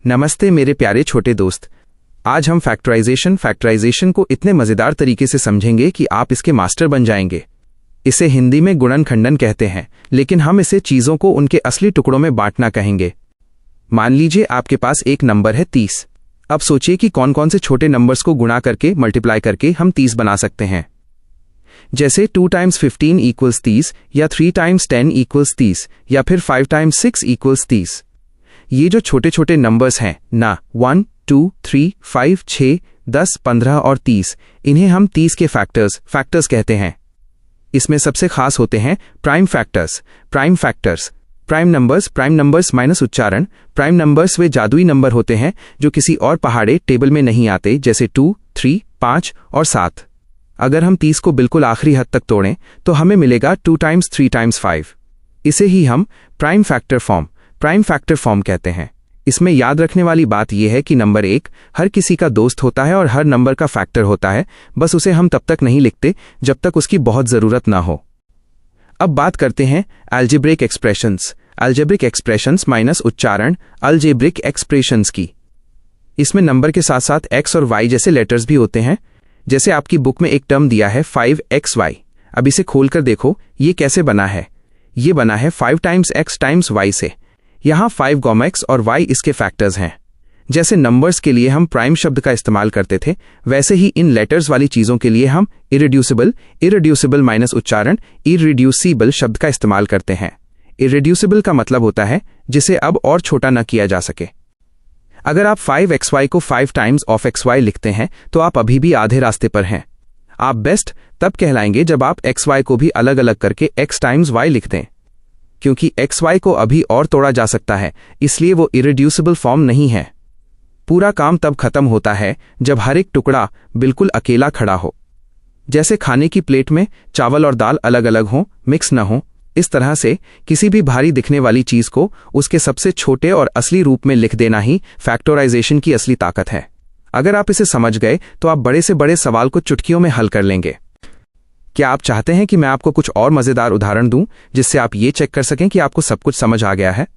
नमस्ते मेरे प्यारे छोटे दोस्त। आज हम फैक्टराइजेशन को इतने मज़ेदार तरीके से समझेंगे कि आप इसके मास्टर बन जाएंगे। इसे हिंदी में गुणन खंडन कहते हैं, लेकिन हम इसे चीज़ों को उनके असली टुकड़ों में बांटना कहेंगे। मान लीजिए आपके पास एक नंबर है 30। अब सोचिए कि कौन कौन से छोटे नंबर्स को गुणा करके मल्टीप्लाई करके हम 30 बना सकते हैं। जैसे 2 टाइम्स 15 इक्वल्स 30, या 3 टाइम्स 10 इक्वल्स 30, या फिर 5 टाइम्स 6 इक्वल्स 30। ये जो छोटे छोटे नंबर्स हैं ना, 1, 2, 3, 5, 6, 10, 15 और 30, इन्हें हम 30 के फैक्टर्स कहते हैं। इसमें सबसे खास होते हैं prime factors. Prime numbers minus उच्चारण। प्राइम नंबर्स वे जादुई नंबर होते हैं जो किसी और पहाड़े टेबल में नहीं आते, जैसे 2, 3, 5 और 7। अगर हम 30 को बिल्कुल आखिरी हद तक तोड़ें तो हमें मिलेगा 2 टाइम्स 3 टाइम्स 5। इसे ही हम प्राइम फैक्टर फॉर्म कहते हैं। इसमें याद रखने वाली बात यह है कि नंबर 1 हर किसी का दोस्त होता है और हर नंबर का फैक्टर होता है, बस उसे हम तब तक नहीं लिखते जब तक उसकी बहुत ज़रूरत ना हो। अब बात करते हैं अलजेब्रिक एक्सप्रेशंस माइनस उच्चारण अलजेब्रिक एक्सप्रेशंस की। इसमें नंबर के साथ साथ x और y जैसे लेटर्स भी होते हैं। जैसे आपकी बुक में एक टर्म दिया है 5xy। अब इसे खोलकर देखो ये कैसे बना है। ये बना है 5 टाइम्स x टाइम्स y से। यहाँ 5 x और y इसके फैक्टर्स हैं। जैसे नंबर्स के लिए हम प्राइम शब्द का इस्तेमाल करते थे, वैसे ही इन लेटर्स वाली चीज़ों के लिए हम इरेड्यूसिबल माइनस उच्चारण इरेड्यूसिबल शब्द का इस्तेमाल करते हैं। इरेड्यूसिबल का मतलब होता है जिसे अब और छोटा न किया जा सके। अगर आप 5xy को 5 टाइम्स ऑफ xy लिखते हैं तो आप अभी भी आधे रास्ते पर हैं। आप बेस्ट तब कहलाएंगे जब आप xy को भी अलग अलग करके x टाइम्स y लिख दें, क्योंकि xy को अभी और तोड़ा जा सकता है, इसलिए वो इरेड्यूसिबल फॉर्म नहीं है। पूरा काम तब खत्म होता है जब हर एक टुकड़ा बिल्कुल अकेला खड़ा हो। जैसे खाने की प्लेट में चावल और दाल अलग अलग हों, मिक्स न हो। इस तरह से किसी भी भारी दिखने वाली चीज़ को उसके सबसे छोटे और असली रूप में लिख देना ही फैक्टराइजेशन की असली ताकत है। अगर आप इसे समझ गए तो आप बड़े से बड़े सवाल को चुटकियों में हल कर लेंगे। क्या आप चाहते हैं कि मैं आपको कुछ और मज़ेदार उदाहरण दूं जिससे आप ये चेक कर सकें कि आपको सब कुछ समझ आ गया है?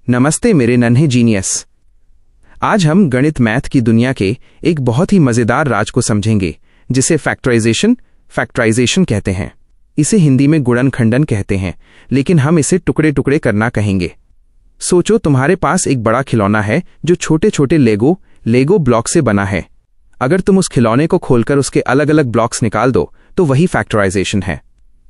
नमस्ते मेरे नन्हे जीनियस। आज हम गणित मैथ की दुनिया के एक बहुत ही मज़ेदार राज को समझेंगे जिसे फैक्टराइजेशन कहते हैं। इसे हिंदी में गुणन खंडन कहते हैं, लेकिन हम इसे टुकड़े टुकड़े करना कहेंगे। सोचो तुम्हारे पास एक बड़ा खिलौना है जो छोटे छोटे लेगो ब्लॉक से बना है। अगर तुम उस खिलौने को खोलकर उसके अलग अलग ब्लॉक्स निकाल दो तो वही फैक्टराइजेशन है।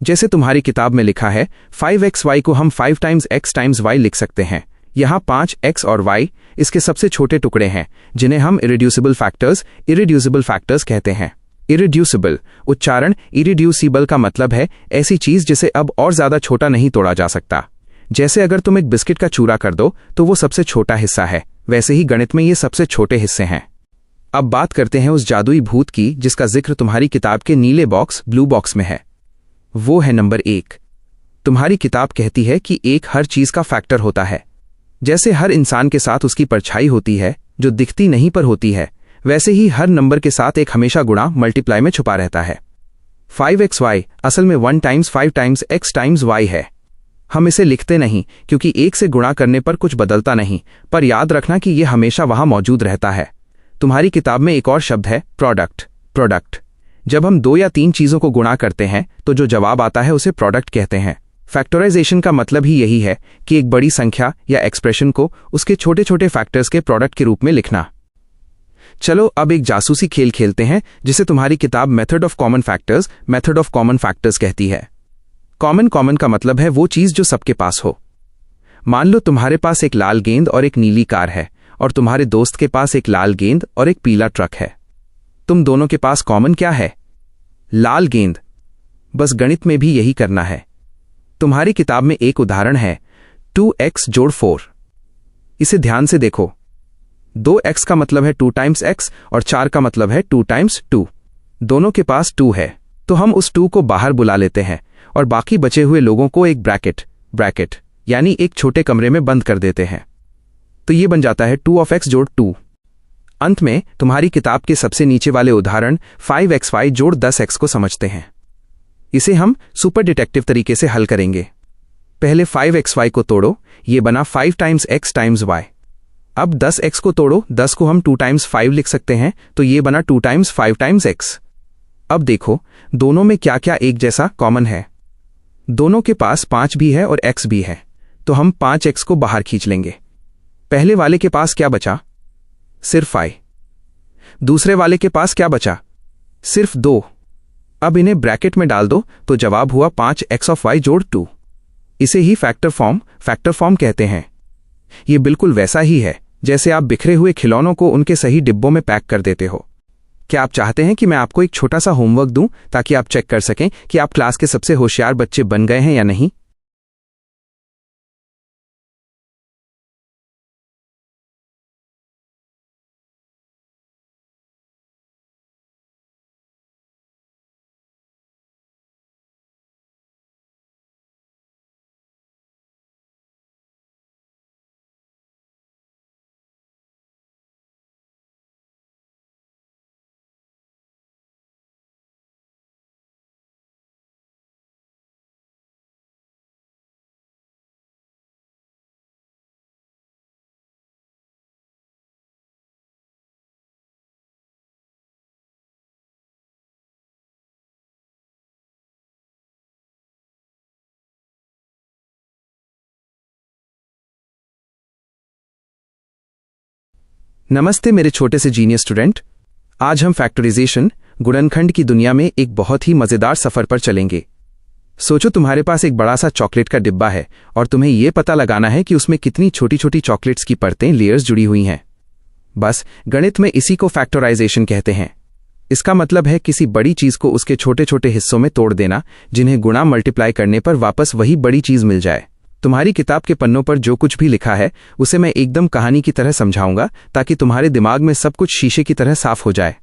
जैसे तुम्हारी किताब में लिखा है 5xy को हम 5 टाइम्स x टाइम्स y लिख सकते हैं। यहाँ 5x और y इसके सबसे छोटे टुकड़े हैं जिन्हें हम इरेड्यूसिबल फैक्टर्स कहते हैं। इरेड्यूसिबल उच्चारण इरेड्यूसिबल का मतलब है ऐसी चीज़ जिसे अब और ज़्यादा छोटा नहीं तोड़ा जा सकता। जैसे अगर तुम एक बिस्किट का चूरा कर दो तो वो सबसे छोटा हिस्सा है, वैसे ही गणित में ये सबसे छोटे हिस्से हैं। अब बात करते हैं उस जादुई भूत की जिसका जिक्र तुम्हारी किताब के नीले ब्लू बॉक्स में है। वो है नंबर 1। तुम्हारी किताब कहती है कि एक हर चीज़ का फैक्टर होता है। जैसे हर इंसान के साथ उसकी परछाई होती है जो दिखती नहीं पर होती है, वैसे ही हर नंबर के साथ एक हमेशा गुणा मल्टीप्लाई में छुपा रहता है। 5xy असल में 1 times 5 times x times y है। हम इसे लिखते नहीं क्योंकि 1 से गुणा करने पर कुछ बदलता नहीं, पर याद रखना कि यह हमेशा वहां मौजूद रहता है। तुम्हारी किताब में एक और शब्द है प्रोडक्ट। जब हम 2 या 3 चीज़ों को गुणा करते हैं तो जो जवाब आता है उसे प्रोडक्ट कहते हैं। फैक्टराइजेशन का मतलब ही यही है कि एक बड़ी संख्या या एक्सप्रेशन को उसके छोटे छोटे फैक्टर्स के प्रोडक्ट के रूप में लिखना। चलो अब एक जासूसी खेल खेलते हैं जिसे तुम्हारी किताब मेथड ऑफ कॉमन फैक्टर्स कहती है। कॉमन का मतलब है वो चीज़ जो सबके पास हो। मान लो तुम्हारे पास एक लाल गेंद और एक नीली कार है और तुम्हारे दोस्त के पास एक लाल गेंद और एक पीला ट्रक है। तुम दोनों के पास कॉमन क्या है? लाल गेंद। बस गणित में भी यही करना है। तुम्हारी किताब में एक उदाहरण है 2x जोड़ 4। इसे ध्यान से देखो। 2x का मतलब है 2 टाइम्स x और 4 का मतलब है 2 टाइम्स 2। दोनों के पास 2 है, तो हम उस 2 को बाहर बुला लेते हैं और बाकी बचे हुए लोगों को एक ब्रैकेट यानी एक छोटे कमरे में बंद कर देते हैं। तो ये बन जाता है 2x जोड़ 2। अंत में तुम्हारी किताब के सबसे नीचे वाले उदाहरण 5xy जोड़ 10x को समझते हैं। इसे हम सुपर डिटेक्टिव तरीके से हल करेंगे। पहले 5xy को तोड़ो, ये बना 5 टाइम्स x टाइम्स y। अब 10x को तोड़ो, 10 को हम 2 टाइम्स 5 लिख सकते हैं, तो ये बना 2 टाइम्स 5 टाइम्स x। अब देखो दोनों में क्या क्या एक जैसा कॉमन है। दोनों के पास 5 भी है और x भी है, तो हम 5x को बाहर खींच लेंगे। पहले वाले के पास क्या बचा? सिर्फ y। दूसरे वाले के पास क्या बचा? सिर्फ 2। अब इन्हें ब्रैकेट में डाल दो तो जवाब हुआ 5x ऑफ y जोड़ 2। इसे ही फैक्टर फॉर्म कहते हैं। ये बिल्कुल वैसा ही है जैसे आप बिखरे हुए खिलौनों को उनके सही डिब्बों में पैक कर देते हो। क्या आप चाहते हैं कि मैं आपको एक छोटा सा होमवर्क दूं ताकि आप चेक कर सकें कि आप क्लास के सबसे होशियार बच्चे बन गए हैं या नहीं? नमस्ते मेरे छोटे से जीनियस स्टूडेंट। आज हम फैक्टराइजेशन गुणनखंड की दुनिया में एक बहुत ही मजेदार सफर पर चलेंगे। सोचो तुम्हारे पास एक बड़ा सा चॉकलेट का डिब्बा है और तुम्हें यह पता लगाना है कि उसमें कितनी छोटी छोटी चॉकलेट्स की परतें लेयर्स जुड़ी हुई हैं। बस गणित में इसी को फैक्टराइजेशन कहते हैं। इसका मतलब है किसी बड़ी चीज को उसके छोटे छोटे हिस्सों में तोड़ देना, जिन्हें गुणा मल्टीप्लाई करने पर वापस वही बड़ी चीज मिल जाए। तुम्हारी किताब के पन्नों पर जो कुछ भी लिखा है उसे मैं एकदम कहानी की तरह समझाऊंगा ताकि तुम्हारे दिमाग में सब कुछ शीशे की तरह साफ हो जाए।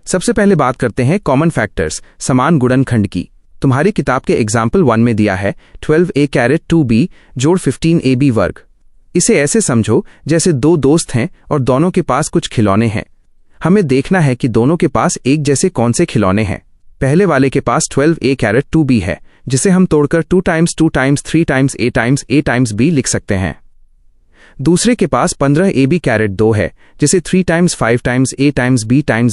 सबसे पहले बात करते हैं कॉमन फैक्टर्स, समान गुणनखंड की। तुम्हारी किताब के एग्जाम्पल 1 में दिया है 12a-2b जोड़ 15ab वर्ग। इसे ऐसे समझो जैसे 2 दोस्त हैं और दोनों के पास कुछ खिलौने हैं। हमें देखना है कि दोनों के पास एक जैसे कौन से खिलौने हैं। पहले वाले के पास 12a-2b है, जिसे हम तोड़कर 2 times 2 times 3 times a times b लिख सकते हैं। दूसरे के पास 15ab-2 है, जिसे 3 times 5 times a times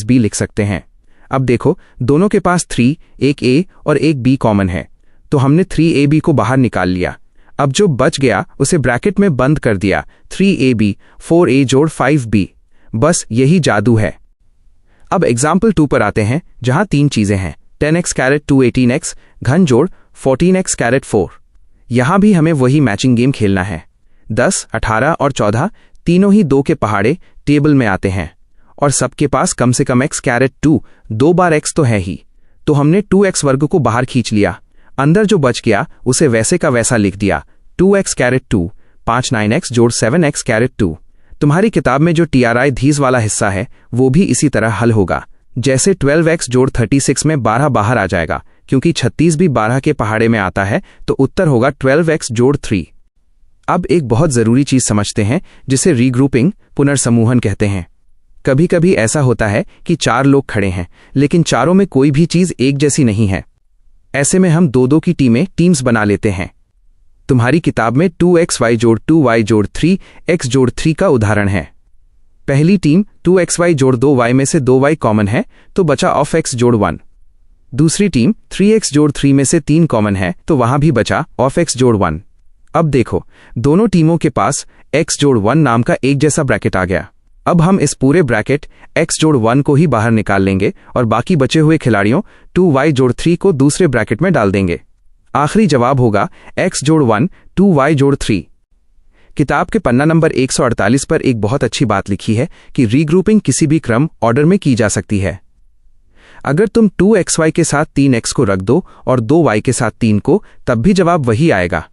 b लिख सकते हैं। अब देखो दोनों के पास 3, एक a और एक b कॉमन है, तो हमने 3ab को बाहर निकाल लिया। अब जो बच गया उसे ब्रैकेट में बंद कर दिया, 3ab 4a जोड़ 5b। बस यही जादू है। अब एग्जाम्पल 2 पर आते हैं, जहां 3 चीजें हैं, 10x-2 18x घन जोड़ 14x-4। यहां भी हमें वही मैचिंग गेम खेलना है। 10, 18 और 14 तीनों ही 2 के पहाड़े टेबल में आते हैं और सबके पास कम से कम x-2, 2 बार x तो है ही, तो हमने 2x वर्ग को बाहर खींच लिया। अंदर जो बच गया उसे वैसे का वैसा लिख दिया, 2x-2 5 9x जोड़ 7x-2। तुम्हारी किताब में जो TRI धीस वाला हिस्सा है वो भी इसी तरह हल होगा। जैसे 12x जोड़ 36 में 12 बाहर आ जाएगा, क्योंकि 36 भी 12 के पहाड़े में आता है, तो उत्तर होगा 12x जोड़ 3। अब एक बहुत जरूरी चीज समझते हैं जिसे रीग्रुपिंग पुनर्समूहन कहते हैं। कभी कभी ऐसा होता है कि 4 लोग खड़े हैं लेकिन चारों में कोई भी चीज एक जैसी नहीं है। ऐसे में हम 2-2 की टीम्स बना लेते हैं। तुम्हारी किताब में 2xy जोड़ 2y जोड़ 3 x जोड़ 3 का उदाहरण है। पहली टीम 2xy जोड़ 2y में से 2y कॉमन है, तो बचा ऑफ x जोड़ 1। दूसरी टीम 3x जोड़ 3 में से 3 कॉमन है, तो वहां भी बचा ऑफ x जोड़ 1। अब देखो दोनों टीमों के पास x जोड़ 1 नाम का एक जैसा ब्रैकेट आ गया। अब हम इस पूरे ब्रैकेट x जोड़ 1 को ही बाहर निकाल लेंगे और बाकी बचे हुए खिलाड़ियों 2y जोड़ 3 को दूसरे ब्रैकेट में डाल देंगे। आखिरी जवाब होगा x जोड़ 1 2y जोड़ 3। किताब के पन्ना नंबर 148 पर एक बहुत अच्छी बात लिखी है कि रीग्रुपिंग किसी भी क्रम ऑर्डर में की जा सकती है। अगर तुम 2xy के साथ 3x को रख दो और 2y के साथ 3 को, तब भी जवाब वही आएगा।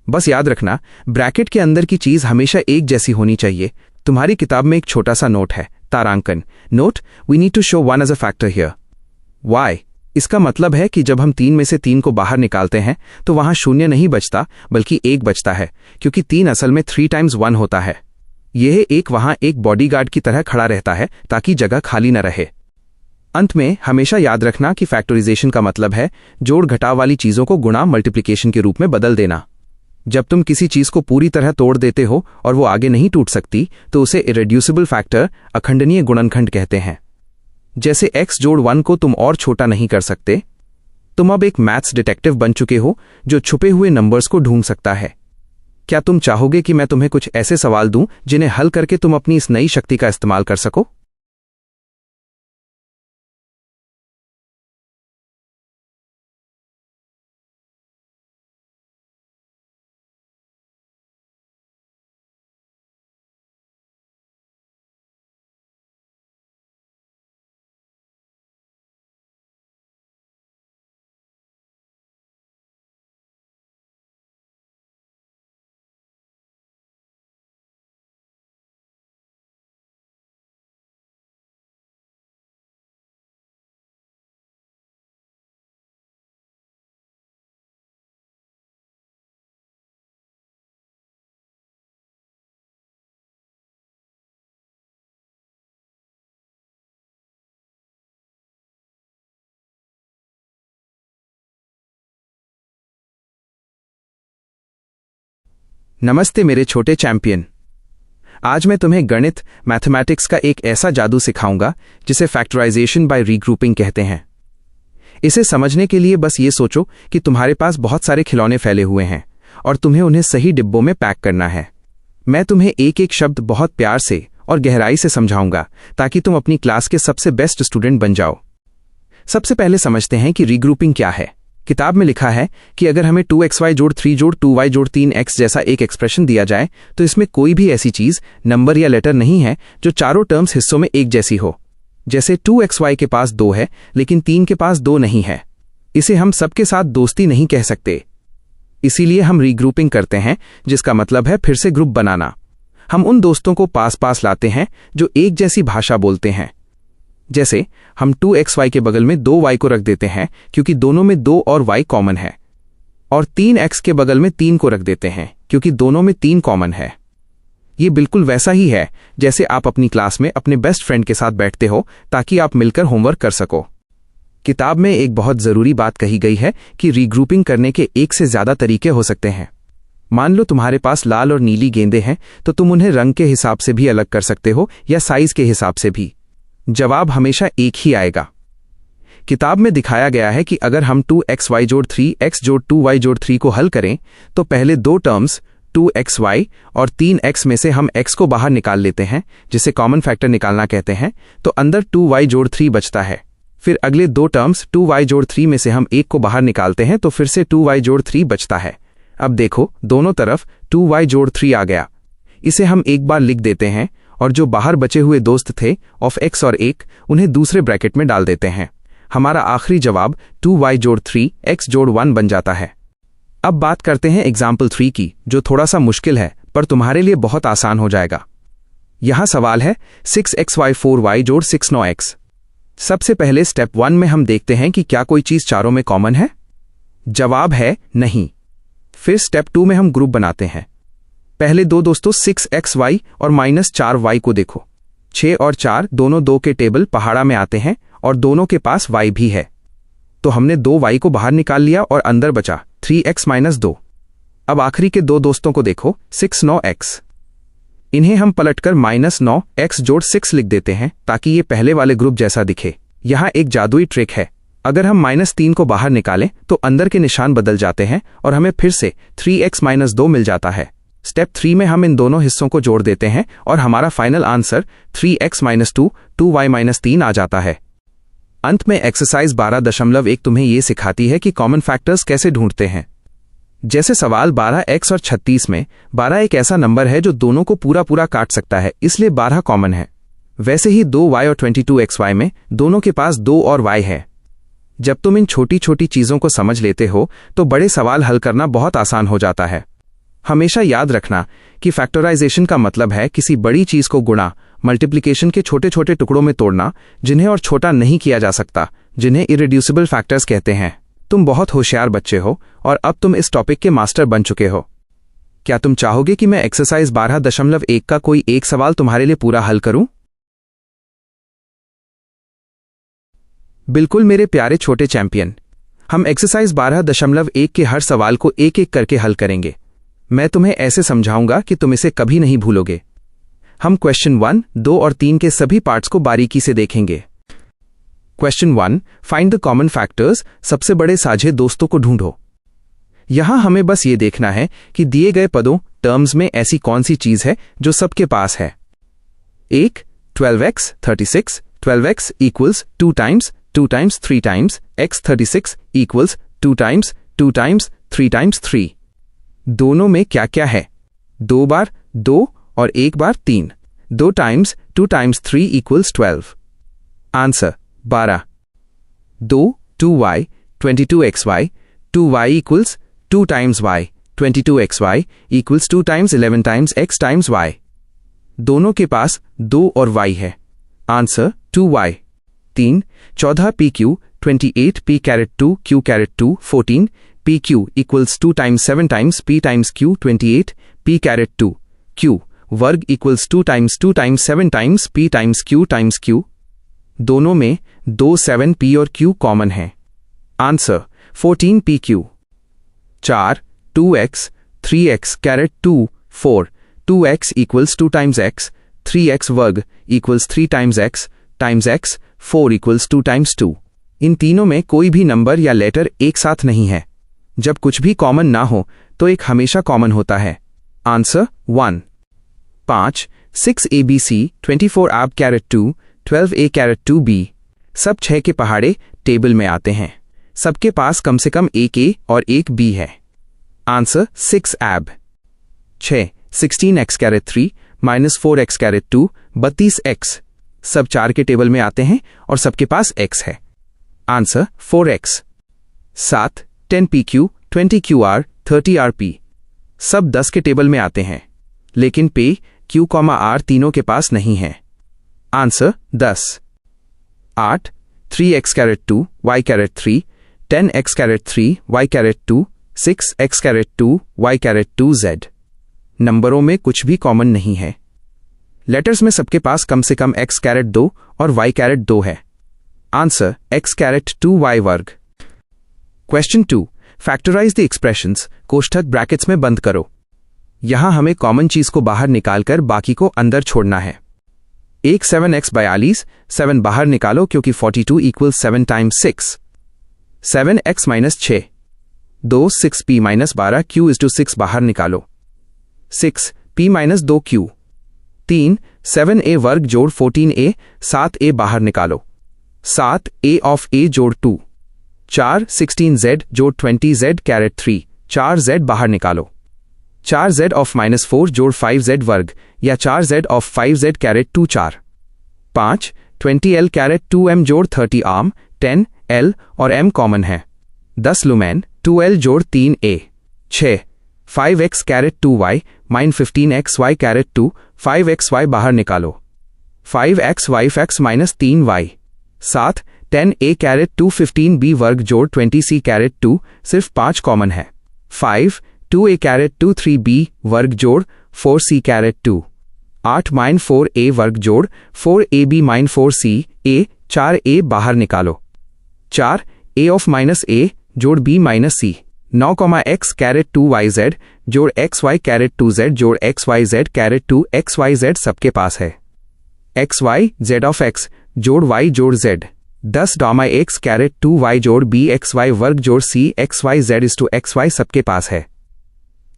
बस याद रखना, ब्रैकेट के अंदर की चीज हमेशा एक जैसी होनी चाहिए। तुम्हारी किताब में एक छोटा सा नोट है, तारांकन note, we need to show 1 as a factor here. Why? इसका मतलब है कि जब हम 3 में से 3 को बाहर निकालते हैं तो वहां 0 नहीं बचता बल्कि 1 बचता है, क्योंकि 3 असल में 3 टाइम्स 1 होता है। यह एक वहां एक बॉडीगार्ड की तरह खड़ा रहता है ताकि जगह खाली न रहे। अंत में हमेशा याद रखना कि फैक्टराइजेशन का मतलब है जोड़ घटाव वाली चीजों को गुणा मल्टीप्लिकेशन के रूप में बदल देना। जब तुम किसी चीज को पूरी तरह तोड़ देते हो और वो आगे नहीं टूट सकती तो उसे इरेड्यूसिबल फैक्टर, अखंडनीय गुणनखंड कहते हैं। जैसे x जोड़ 1 को तुम और छोटा नहीं कर सकते। तुम अब एक मैथ्स डिटेक्टिव बन चुके हो जो छुपे हुए नंबर्स को ढूंढ सकता है। क्या तुम चाहोगे कि मैं तुम्हें कुछ ऐसे सवाल दूं जिन्हें हल करके तुम अपनी इस नई शक्ति का इस्तेमाल कर सको? नमस्ते मेरे छोटे चैंपियन। आज मैं तुम्हें गणित, मैथमेटिक्स का एक ऐसा जादू सिखाऊंगा जिसे फैक्टराइजेशन बाय रीग्रुपिंग कहते हैं। इसे समझने के लिए बस ये सोचो कि तुम्हारे पास बहुत सारे खिलौने फैले हुए हैं और तुम्हें उन्हें सही डिब्बों में पैक करना है। मैं तुम्हें एक एक शब्द बहुत प्यार से और गहराई से समझाऊंगा ताकि तुम अपनी क्लास के सबसे बेस्ट स्टूडेंट बन जाओ। सबसे पहले समझते हैं कि रीग्रुपिंग क्या है। किताब में लिखा है कि अगर हमें 2xy जोड़ 3 जोड़ 2y जोड़ 3x जैसा एक एक्सप्रेशन दिया जाए तो इसमें कोई भी ऐसी चीज, नंबर या लेटर नहीं है जो चारों टर्म्स हिस्सों में एक जैसी हो। जैसे 2xy के पास 2 है लेकिन 3 के पास 2 नहीं है। इसे हम सबके साथ दोस्ती नहीं कह सकते। इसीलिए हम रीग्रुपिंग करते हैं, जिसका मतलब है फिर से ग्रुप बनाना। हम उन दोस्तों को पास पास लाते हैं जो एक जैसी भाषा बोलते हैं। जैसे हम 2xy के बगल में 2y को रख देते हैं क्योंकि दोनों में 2 और y कॉमन है, और 3x के बगल में 3 को रख देते हैं क्योंकि दोनों में 3 कॉमन है। ये बिल्कुल वैसा ही है जैसे आप अपनी क्लास में अपने बेस्ट फ्रेंड के साथ बैठते हो ताकि आप मिलकर होमवर्क कर सको। किताब में एक बहुत जरूरी बात कही गई है कि रीग्रुपिंग करने के एक से ज्यादा तरीके हो सकते हैं। मान लो तुम्हारे पास लाल और नीली गेंदें हैं तो तुम उन्हें रंग के हिसाब से भी अलग कर सकते हो या साइज के हिसाब से भी। जवाब हमेशा एक ही आएगा। किताब में दिखाया गया है कि अगर हम 2xy जोड़ 3x जोड़ 2y जोड़ 3 को हल करें तो पहले 2 टर्म्स 2xy और 3x में से हम x को बाहर निकाल लेते हैं, जिसे कॉमन फैक्टर निकालना कहते हैं, तो अंदर 2y जोड़ 3 बचता है। फिर अगले 2 टर्म्स 2y जोड़ 3 में से हम 1 को बाहर निकालते हैं तो फिर से 2y जोड़ 3 बचता है। अब देखो, दोनों तरफ 2y जोड़ 3 आ गया। इसे हम एक बार लिख देते हैं और जो बाहर बचे हुए दोस्त थे ऑफ x और 1, उन्हें दूसरे ब्रैकेट में डाल देते हैं। हमारा आखिरी जवाब 2y जोड़ 3 x जोड़ 1 बन जाता है। अब बात करते हैं एग्जाम्पल 3 की, जो थोड़ा सा मुश्किल है पर तुम्हारे लिए बहुत आसान हो जाएगा। यहां सवाल है 6xy 4y जोड़ 6 9x। सबसे पहले स्टेप 1 में हम देखते हैं कि क्या कोई चीज चारों में कॉमन है। जवाब है नहीं। फिर स्टेप 2 में हम ग्रुप बनाते हैं। पहले 2 दोस्तों 6xy और -4y को देखो। 6 और 4 दोनों 2 के टेबल पहाड़ा में आते हैं और दोनों के पास y भी है, तो हमने 2y को बाहर निकाल लिया और अंदर बचा 3x - 2। अब आखिरी के 2 दोस्तों को देखो 6 9x। इन्हें हम पलटकर -9x जोड़ 6 लिख देते हैं ताकि ये पहले वाले ग्रुप जैसा दिखे। यहाँ एक जादुई ट्रिक है। अगर हम -3 को बाहर निकालें तो अंदर के निशान बदल जाते हैं और हमें फिर से 3x - 2 मिल जाता है। स्टेप 3 में हम इन दोनों हिस्सों को जोड़ देते हैं और हमारा फाइनल आंसर 3x - 2 2y - 3 आ जाता है। अंत में एक्सरसाइज 12.1 तुम्हें ये सिखाती है कि कॉमन फैक्टर्स कैसे ढूंढते हैं। जैसे सवाल 12x और 36 में 12 एक ऐसा नंबर है जो दोनों को पूरा पूरा काट सकता है, इसलिए 12 कॉमन है। वैसे ही 2y और 22xy में दोनों के पास 2 और y है। जब तुम इन छोटी छोटी चीज़ों को समझ लेते हो तो बड़े सवाल हल करना बहुत आसान हो जाता है। हमेशा याद रखना कि फैक्टराइजेशन का मतलब है किसी बड़ी चीज़ को गुणा, मल्टीप्लिकेशन के छोटे छोटे टुकड़ों में तोड़ना, जिन्हें और छोटा नहीं किया जा सकता, जिन्हें इरेड्यूसिबल फैक्टर्स कहते हैं। तुम बहुत होशियार बच्चे हो और अब तुम इस टॉपिक के मास्टर बन चुके हो। क्या तुम चाहोगे कि मैं एक्सरसाइज 12.1 का कोई एक सवाल तुम्हारे लिए पूरा हल करूं? बिल्कुल मेरे प्यारे छोटे चैंपियन, हम एक्सरसाइज 12.1 के हर सवाल को एक एक करके हल करेंगे। मैं तुम्हें ऐसे समझाऊंगा कि तुम इसे कभी नहीं भूलोगे। हम क्वेश्चन 1, 2 और 3 के सभी पार्ट्स को बारीकी से देखेंगे। Question 1, find the common factors, सबसे बड़े साझे दोस्तों को ढूंढो। यहां हमें बस ये देखना है कि दिए गए पदों टर्म्स में ऐसी कौन सी चीज है जो सबके पास है। 1, 12x 36, 12x equals 2 times 2 times 3 times x 36 equals 2 times 2 times 3 times 3। दोनों में क्या क्या है? 2 बार 2 और 1 बार 3। 2 times 2 times 3 equals 12। Answer 12। 2 2y 22xy 2y equals 2 times y 22xy equals 2 times 11 times x times y। दोनों के पास 2 और y है। Answer 2y। 3 14 pq 28 p caret 2 q caret 2 14 pq equals 2 times 7 times p times q 28 p caret 2 q वर्ग equals 2 times 7 times p times q। दोनों में 2 7 p और q common है। Answer 14 pq। 4 2x 3x caret 2 4 2x equals 2 times x 3x वर्ग equals 3 times x 4 equals 2 times 2। इन तीनों में कोई भी नंबर या लेटर एक साथ नहीं है। जब कुछ भी कॉमन ना हो तो एक हमेशा कॉमन होता है। Answer 1। 5 6 abc 24 ab caret 2 12 a caret 2 b। सब 6 के पहाड़े टेबल में आते हैं। सबके पास कम से कम एक a और एक b है। Answer 6 ab। 6 16x caret 3 minus 4x caret 2 32x। सब 4 के टेबल में आते हैं और सबके पास x है। Answer 4x। 7 10 pq 20 qr 30 rp। सब 10 के टेबल में आते हैं, लेकिन p q, r तीनों के पास नहीं है। Answer 10। 8 3x caret 2 y caret 3 10x caret 3 y caret 2 6x caret 2 y caret 2 z। नंबरों में कुछ भी कॉमन नहीं है। लेटर्स में सबके पास कम से कम x कैरेट 2 और y कैरेट 2 है। आंसर x कैरेट 2 y वर्ग। क्वेश्चन 2, फैक्टराइज द एक्सप्रेशंस, कोष्ठक ब्रैकेट्स में बंद करो। यहां हमें कॉमन चीज को बाहर निकालकर बाकी को अंदर छोड़ना है। एक 7x 42, 7 बाहर निकालो क्योंकि 42 equals 7 times 6। 7x minus 6 2 6p minus 12 q is to 6 बाहर निकालो। 6 p minus 2 q। 3 7a वर्ग जोड़ 14a 7a बाहर निकालो। 7 a of a जोड़ 2। 4 16z जोड़ 20z कैरेट 3 4z बाहर निकालो। 4z of -4 जोड़ 5z वर्ग या 4z of 5z carat 2 4। 5 20l carat 2m जोड़ 30 आर्म 10 l और m कॉमन है। 10 लुमेन 2l जोड़ 3a। 6 5x carat 2y mine 15xy carat 2 5xy बाहर निकालो। 5x 5x minus 3y। 7 10a carat 2 15b वर्ग जोड़ 20c कैरेट 2 सिर्फ 5 कॉमन है। 5 2a कैरेट 2 3b वर्ग जोड़ 4c कैरेट 2। 8 माइन 4a वर्ग जोड़ 4ab mine 4c a 4a बाहर निकालो। 4 a ऑफ माइनस a जोड़ b minus c। 9 x caret 2 yz जोड़ xy कैरेट 2z जोड़ xyz कैरेट 2 xyz सबके पास है। xy z ऑफ x जोड़ y जोड़ z। 10 x कैरेट 2 y जोड़ b xy वर्ग जोड़ c xyz is to xy सबके पास है।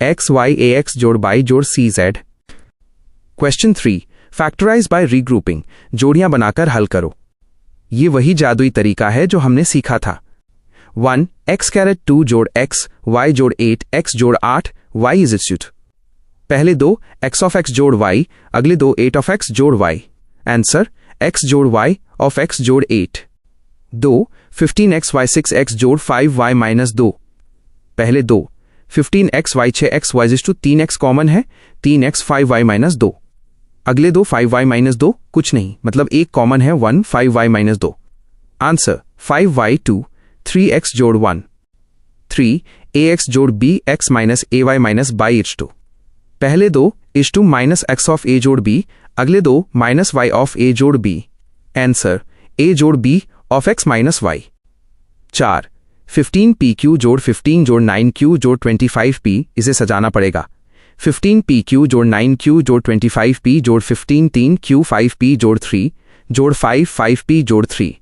xy ax जोड़ y जोड़ cz। Question 3, factorise by regrouping, जोड़ियां बनाकर हल करो। ये वही जादुई तरीका है जो हमने सीखा था। 1 x कैरेट 2 जोड़ x y जोड़ 8 x जोड़ 8 y इज इट। पहले दो x ऑफ x जोड़ y, अगले दो 8 ऑफ x जोड़ y। आंसर x जोड़ y ऑफ x जोड़ 8। दो 15x y 6x जोड़ 5y माइनस 2। पहले दो 15x y 6x y is to 3x common है, 3x 5y माइनस 2। अगले दो 5y माइनस 2 कुछ नहीं, मतलब एक कॉमन है 1 5y minus 2। Answer 5y 2 3x जोड़ 1 3 ax जोड़ bx minus ay minus by is to. पहले दो is to minus x of a जोड़ b, अगले दो माइनस y ऑफ a जोड़ b। आंसर a जोड़ b of x minus y। 4 15pq जोड़ 15 जोड़ 9q जोड़ 25p, इसे सजाना पड़ेगा। 15pq जोड़ 9q जोड़ 25p जोड़ 15 3q 5p जोड़ 3 जोड़ 5 5p जोड़ 3।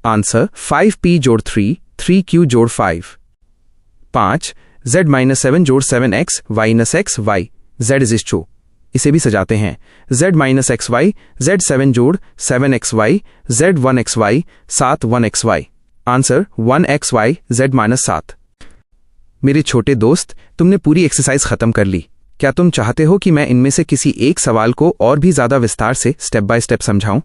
आंसर 5p जोड़ 3 3q जोड़ 5। 5 z माइनस 7 जोड़ 7x minus x y, z is is to. इसे भी सजाते हैं। z minus x y, z 7 जोड़ 7xy, z 1xy 7 1xy। Answer 1xy z minus 7। मेरे छोटे दोस्त, तुमने पूरी एक्सरसाइज खत्म कर ली। क्या तुम चाहते हो कि मैं इनमें से किसी एक सवाल को और भी ज्यादा विस्तार से स्टेप बाय स्टेप समझाऊं?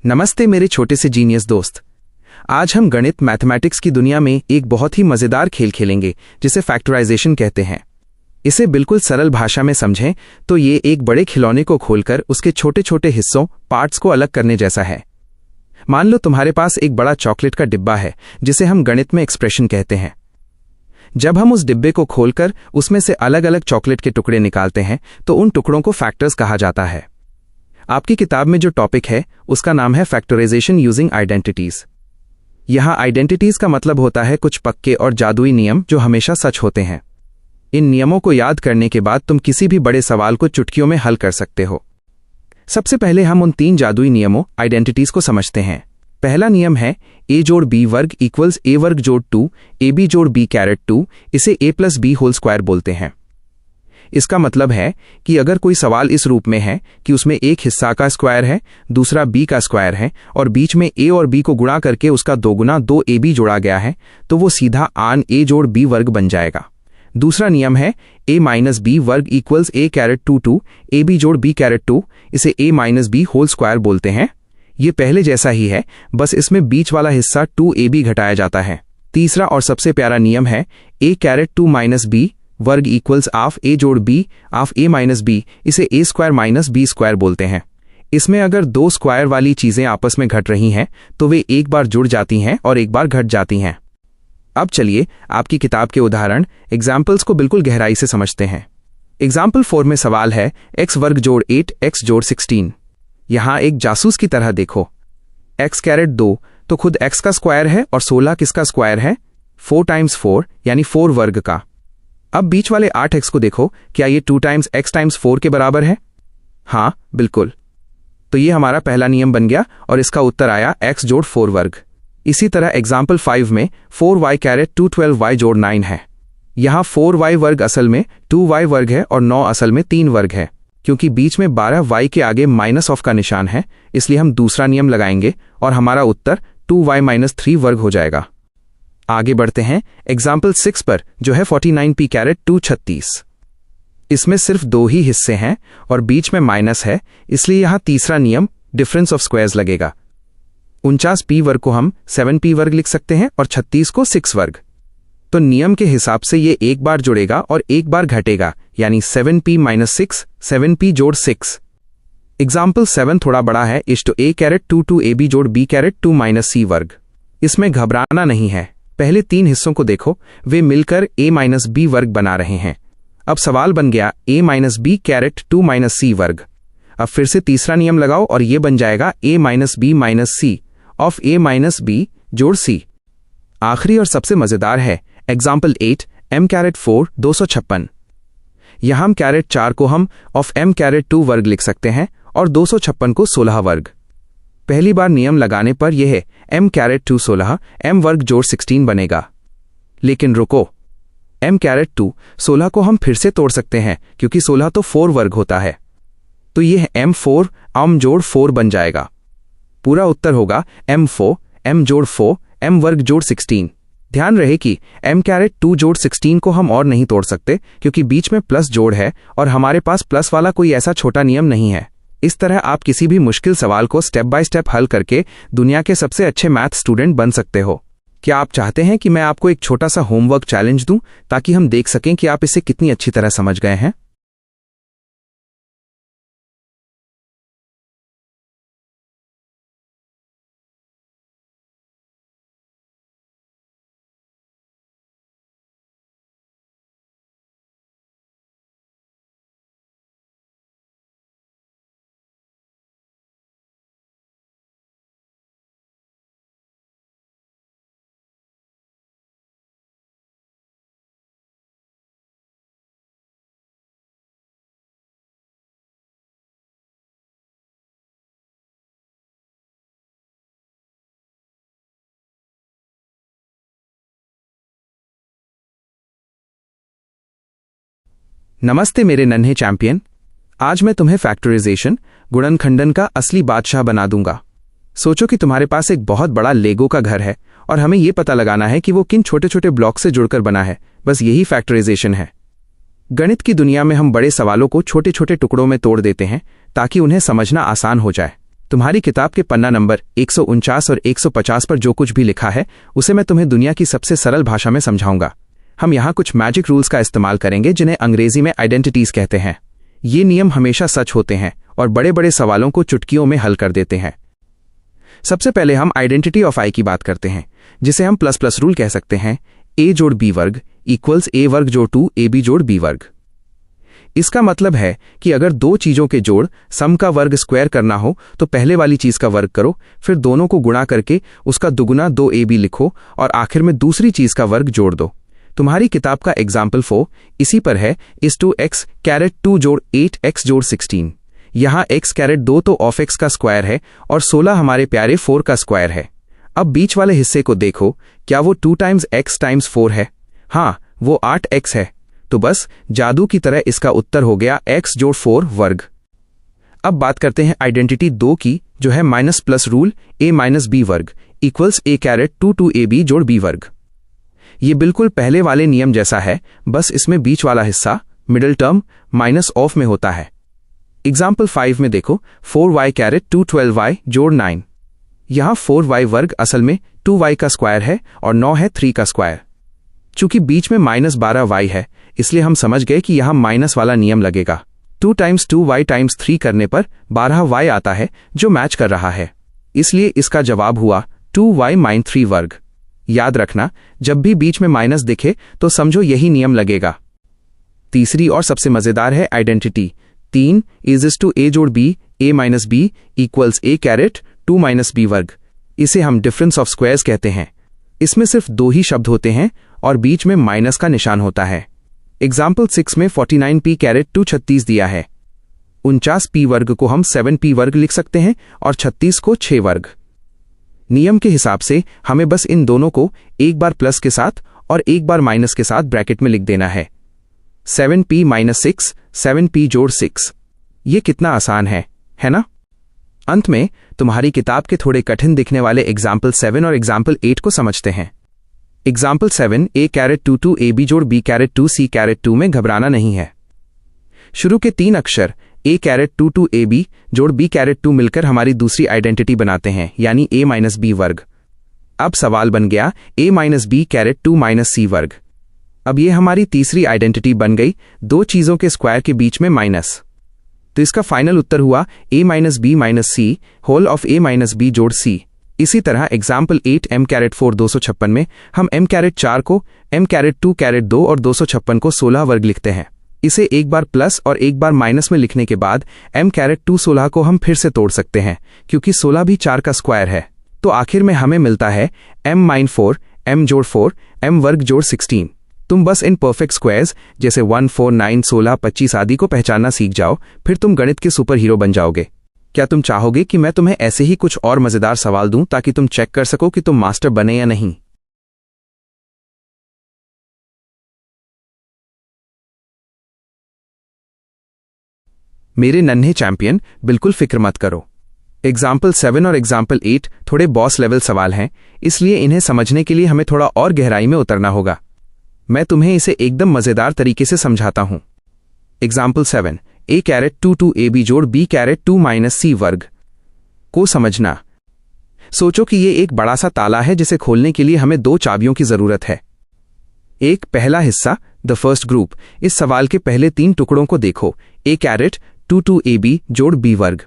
नमस्ते मेरे छोटे से जीनियस दोस्त। आज हम गणित मैथमेटिक्स की दुनिया में एक बहुत ही मजेदार खेल खेलेंगे जिसे फैक्टराइजेशन कहते हैं। इसे बिल्कुल सरल भाषा में समझें तो ये एक बड़े खिलौने को खोलकर उसके छोटे छोटे हिस्सों पार्ट्स को अलग करने जैसा है। मान लो तुम्हारे पास एक बड़ा चॉकलेट का डिब्बा है जिसे हम गणित में एक्सप्रेशन कहते हैं। जब हम उस डिब्बे को खोलकर उसमें से अलग अलग चॉकलेट के टुकड़े निकालते हैं तो उन टुकड़ों को फैक्टर्स कहा जाता है। आपकी किताब में जो टॉपिक है उसका नाम है फैक्टराइजेशन यूजिंग आइडेंटिटीज। यहां आइडेंटिटीज का मतलब होता है कुछ पक्के और जादुई नियम जो हमेशा सच होते हैं। इन नियमों को याद करने के बाद तुम किसी भी बड़े सवाल को चुटकियों में हल कर सकते हो। सबसे पहले हम उन 3 जादुई नियमों आइडेंटिटीज को समझते हैं। पहला नियम है a जोड़ b वर्ग इक्वल्स a वर्ग जोड़ 2 ab जोड़ b कैरेट 2, इसे a plus b whole square बोलते हैं। इसका मतलब है कि अगर कोई सवाल इस रूप में है कि उसमें एक हिस्सा का स्क्वायर है, दूसरा b का स्क्वायर है और बीच में a और b को गुणा करके उसका 2 गुना 2ab जोड़ा गया है, तो वो सीधा आन a जोड़ b वर्ग बन जाएगा। दूसरा नियम है a माइनस b वर्ग इक्वल्स a कैरेट 2 2 ab जोड़ b कैरेट 2, इसे a minus b whole square बोलते हैं। ये पहले जैसा ही है, बस इसमें बीच वाला हिस्सा 2ab घटाया जाता है। तीसरा और सबसे प्यारा नियम है a कैरेट 2 माइनस b वर्ग इक्वल्स ऑफ a जोड़ b of a minus b, इसे a square minus b square बोलते हैं। इसमें अगर 2 स्क्वायर वाली चीजें आपस में घट रही हैं तो वे एक बार जुड़ जाती हैं और एक बार घट जाती हैं। अब चलिए आपकी किताब के उदाहरण एग्जाम्पल्स को बिल्कुल गहराई से समझते हैं। एग्जाम्पल 4 में सवाल है x वर्ग जोड़ 8 x जोड़ 16। यहां एक जासूस की तरह देखो। x कैरेट 2 तो खुद x का स्क्वायर है और 16 किसका स्क्वायर है? 4 टाइम्स 4 यानी 4 वर्ग का। अब बीच वाले 8x को देखो, क्या ये 2 टाइम्स x टाइम्स 4 के बराबर है? हाँ बिल्कुल। तो ये हमारा पहला नियम बन गया और इसका उत्तर आया x जोड़ 4 वर्ग। इसी तरह एग्जाम्पल 5 में 4y कैरेट 2 12y जोड़ 9 है। यहाँ 4y वर्ग असल में 2y वर्ग है और 9 असल में 3 वर्ग है। क्योंकि बीच में 12y के आगे माइनस ऑफ का निशान है, इसलिए हम दूसरा नियम लगाएंगे और हमारा उत्तर 2y माइनस 3 वर्ग हो जाएगा। आगे बढ़ते हैं एग्जाम्पल 6 पर, जो है 49p कैरेट 2 36। इसमें सिर्फ 2 ही हिस्से हैं और बीच में माइनस है, इसलिए यहां तीसरा नियम डिफरेंस ऑफ स्क्वायर्स लगेगा। 49p वर्ग को हम 7p वर्ग लिख सकते हैं और 36 को 6 वर्ग। तो नियम के हिसाब से ये एक बार जुड़ेगा और एक बार घटेगा, यानी 7p माइनस 6 7p जोड़ 6। एग्जाम्पल 7 थोड़ा बड़ा है, इश्टो a कैरेट 2 2 ab जोड़ b कैरेट 2 माइनस c वर्ग। इसमें घबराना नहीं है, पहले 3 हिस्सों को देखो, वे मिलकर a माइनस b वर्ग बना रहे हैं। अब सवाल बन गया a minus B caret 2 minus C वर्ग। अब फिर से तीसरा नियम लगाओ और ये बन जाएगा a minus b minus c of a minus b जोड़ c। आखिरी और सबसे मजेदार है एग्जाम्पल 8 m कैरेट 4 256। यहां हम कैरेट 4 को हम ऑफ m कैरेट 2 वर्ग लिख सकते हैं और 256 को 16 वर्ग। पहली बार नियम लगाने पर यह है m कैरेट 2 16 m वर्ग जोड़ 16 बनेगा। लेकिन रुको, m कैरेट 2 16 को हम फिर से तोड़ सकते हैं क्योंकि 16 तो 4 वर्ग होता है, तो यह m4 m जोड़ 4 बन जाएगा। पूरा उत्तर होगा m4 m जोड़ 4 m वर्ग जोड़ 16। ध्यान रहे कि m कैरेट 2 जोड़ 16 को हम और नहीं तोड़ सकते क्योंकि बीच में प्लस जोड़ है और हमारे पास प्लस वाला कोई ऐसा छोटा नियम नहीं है। इस तरह आप किसी भी मुश्किल सवाल को स्टेप बाय स्टेप हल करके दुनिया के सबसे अच्छे मैथ स्टूडेंट बन सकते हो। क्या आप चाहते हैं कि मैं आपको एक छोटा सा होमवर्क चैलेंज दूं ताकि हम देख सकें कि आप इसे कितनी अच्छी तरह समझ गए हैं? नमस्ते मेरे नन्हे चैंपियन। आज मैं तुम्हें फैक्टराइजेशन गुणनखंडन का असली बादशाह बना दूंगा। सोचो कि तुम्हारे पास एक बहुत बड़ा लेगो का घर है और हमें यह पता लगाना है कि वो किन छोटे छोटे ब्लॉक से जुड़कर बना है। बस यही फैक्टराइजेशन है। गणित की दुनिया में हम बड़े सवालों को छोटे छोटे टुकड़ों में तोड़ देते हैं ताकि उन्हें समझना आसान हो जाए। तुम्हारी किताब के पन्ना नंबर 149 और 150 पर जो कुछ भी लिखा है उसे मैं तुम्हें दुनिया की सबसे सरल भाषा में समझाऊंगा। हम यहाँ कुछ मैजिक रूल्स का इस्तेमाल करेंगे जिन्हें अंग्रेजी में आइडेंटिटीज कहते हैं। ये नियम हमेशा सच होते हैं और बड़े बड़े सवालों को चुटकियों में हल कर देते हैं। सबसे पहले हम आइडेंटिटी ऑफ आई की बात करते हैं, जिसे हम प्लस प्लस रूल कह सकते हैं। a जोड़ b वर्ग इक्वल्स a वर्ग जोड़ 2 ab जोड़ b वर्ग। इसका मतलब है कि अगर दो चीजों के जोड़ सम का वर्ग स्क्वायर करना हो तो पहले वाली चीज का वर्ग करो, फिर दोनों को गुणा करके उसका दुगुना 2ab लिखो और आखिर में दूसरी चीज का वर्ग जोड़ दो। तुम्हारी किताब का एग्जाम्पल 4 इसी पर है इस 2x कैरेट 2 जोड़ 8x जोड़ 16। यहाँ x कैरेट 2 तो ऑफ x का स्क्वायर है और 16 हमारे प्यारे 4 का स्क्वायर है। अब बीच वाले हिस्से को देखो, क्या वो 2 टाइम्स x टाइम्स 4 है? हाँ, वो 8x है। तो बस जादू की तरह इसका उत्तर हो गया x जोड़ 4 वर्ग। अब बात करते हैं आइडेंटिटी 2 की, जो है minus plus rule a minus b वर्ग इक्वल्स a कैरेट 2 2ab जोड़ b वर्ग। ये बिल्कुल पहले वाले नियम जैसा है, बस इसमें बीच वाला हिस्सा मिडिल टर्म माइनस ऑफ में होता है। एग्जाम्पल 5 में देखो 4y कैरेट 2 12y जोड़ 9। यहाँ 4y वर्ग असल में 2y का स्क्वायर है और 9 है 3 का स्क्वायर। चूंकि बीच में माइनस 12y है इसलिए हम समझ गए कि यहाँ माइनस वाला नियम लगेगा। 2 टाइम्स 2y टाइम्स 3 करने पर 12y आता है जो मैच कर रहा है, इसलिए इसका जवाब हुआ 2y माइन 3 वर्ग। याद रखना, जब भी बीच में माइनस दिखे तो समझो यही नियम लगेगा। तीसरी और सबसे मजेदार है आइडेंटिटी 3 इज टू a जोड़ b a minus b equals a caret 2 minus b वर्ग। इसे हम डिफरेंस ऑफ स्क्वायर्स कहते हैं। इसमें सिर्फ 2 ही शब्द होते हैं और बीच में माइनस का निशान होता है। एग्जाम्पल 6 में 49p कैरेट 2 36 दिया है। 49p वर्ग को हम 7p वर्ग लिख सकते हैं और 36 को 6 वर्ग। नियम के हिसाब से हमें बस इन दोनों को एक बार प्लस के साथ और एक बार माइनस के साथ ब्रैकेट में लिख देना है। 7p माइनस 6 7p जोड़ 6। ये कितना आसान है ना? अंत में तुम्हारी किताब के थोड़े कठिन दिखने वाले एग्जाम्पल 7 और एग्जाम्पल 8 को समझते हैं। एग्जाम्पल 7 a कैरेट 2 2 ab जोड़ b कैरेट 2 c कैरेट 2 में घबराना नहीं है। शुरू के 3 अक्षर a कैरेट 2 2 ab जोड़ b कैरेट 2 मिलकर हमारी दूसरी आइडेंटिटी बनाते हैं, यानी a माइनस b वर्ग। अब सवाल बन गया a minus b caret 2 minus c वर्ग। अब ये हमारी तीसरी आइडेंटिटी बन गई, दो चीजों के स्क्वायर के बीच में माइनस। तो इसका फाइनल उत्तर हुआ a minus b minus c whole of a minus b जोड़ c। इसी तरह एग्जाम्पल 8 m कैरेट 4 256 में हम m कैरेट 4 को m कैरेट 2 कैरेट 2 और 256 को 16 वर्ग लिखते हैं। इसे एक बार प्लस और एक बार माइनस में लिखने के बाद m⁻2 16 को हम फिर से तोड़ सकते हैं, क्योंकि 16 भी 4 का स्क्वायर है। तो आखिर में हमें मिलता है m-4 m जोड़ 4 m वर्ग जोड़ 16। तुम बस इन परफेक्ट स्क्वायर्स जैसे 1, 4, 9, 16, 25 आदि को पहचानना सीख जाओ, फिर तुम गणित के सुपर हीरो बन जाओगे। क्या तुम चाहोगे कि मैं तुम्हें ऐसे ही कुछ और मजेदार सवाल दूं ताकि तुम चेक कर सको कि तुम मास्टर बने या नहीं? मेरे नन्हे चैंपियन, बिल्कुल फिक्र मत करो। एग्जाम्पल 7 और एग्जाम्पल 8 थोड़े बॉस लेवल सवाल हैं, इसलिए इन्हें समझने के लिए हमें थोड़ा और गहराई में उतरना होगा। मैं तुम्हें इसे एकदम मजेदार तरीके से समझाता हूं। एग्जाम्पल 7, a⁻2 2ab जोड़ b⁻2 - c वर्ग को समझना। सोचो कि ये एक बड़ा सा ताला है जिसे खोलने के लिए हमें 2 चाबियों की जरूरत है। एक पहला हिस्सा, द फर्स्ट ग्रुप, इस सवाल के पहले 3 टुकड़ों को देखो, a⁻2 2ab जोड़ b वर्ग।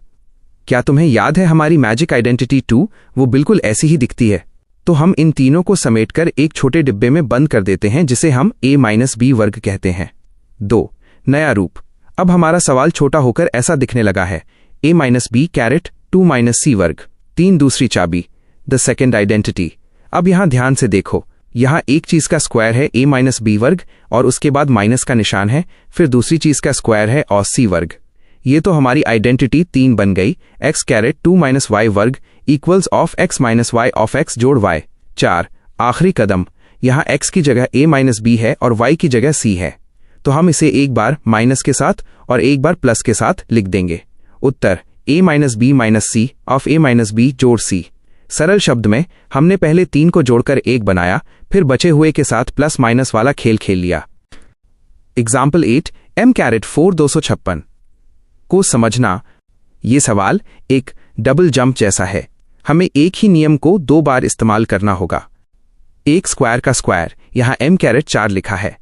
क्या तुम्हें याद है हमारी मैजिक आइडेंटिटी 2? वो बिल्कुल ऐसी ही दिखती है। तो हम इन तीनों को समेटकर एक छोटे डिब्बे में बंद कर देते हैं जिसे हम a - b वर्ग कहते हैं। 2, नया रूप। अब हमारा सवाल छोटा होकर ऐसा दिखने लगा है, a - b⁻2 - c वर्ग। 3, दूसरी चाबी, द सेकेंड आइडेंटिटी। अब यहां ध्यान से देखो, यहां एक चीज का स्क्वायर है a - b वर्ग और उसके बाद माइनस का निशान है, फिर दूसरी चीज का स्क्वायर है और c वर्ग। ये तो हमारी आइडेंटिटी 3 बन गई, x⁻2 - y वर्ग equals of x - y of x जोड़ y। 4, आखिरी कदम, यहां x की जगह a - b है और y की जगह c है, तो हम इसे एक बार माइनस के साथ और एक बार प्लस के साथ लिख देंगे। उत्तर a - b - c of a - b जोड़ c। सरल शब्द में हमने पहले 3 को जोड़कर 1 बनाया, फिर बचे हुए के साथ प्लस माइनस वाला खेल खेल लिया। एग्जाम्पल 8, m⁻4 256 को समझना। ये सवाल एक डबल जंप जैसा है। हमें एक ही नियम को 2 बार इस्तेमाल करना होगा। एक स्क्वायर का स्क्वायर, यहां m⁻4 लिखा है,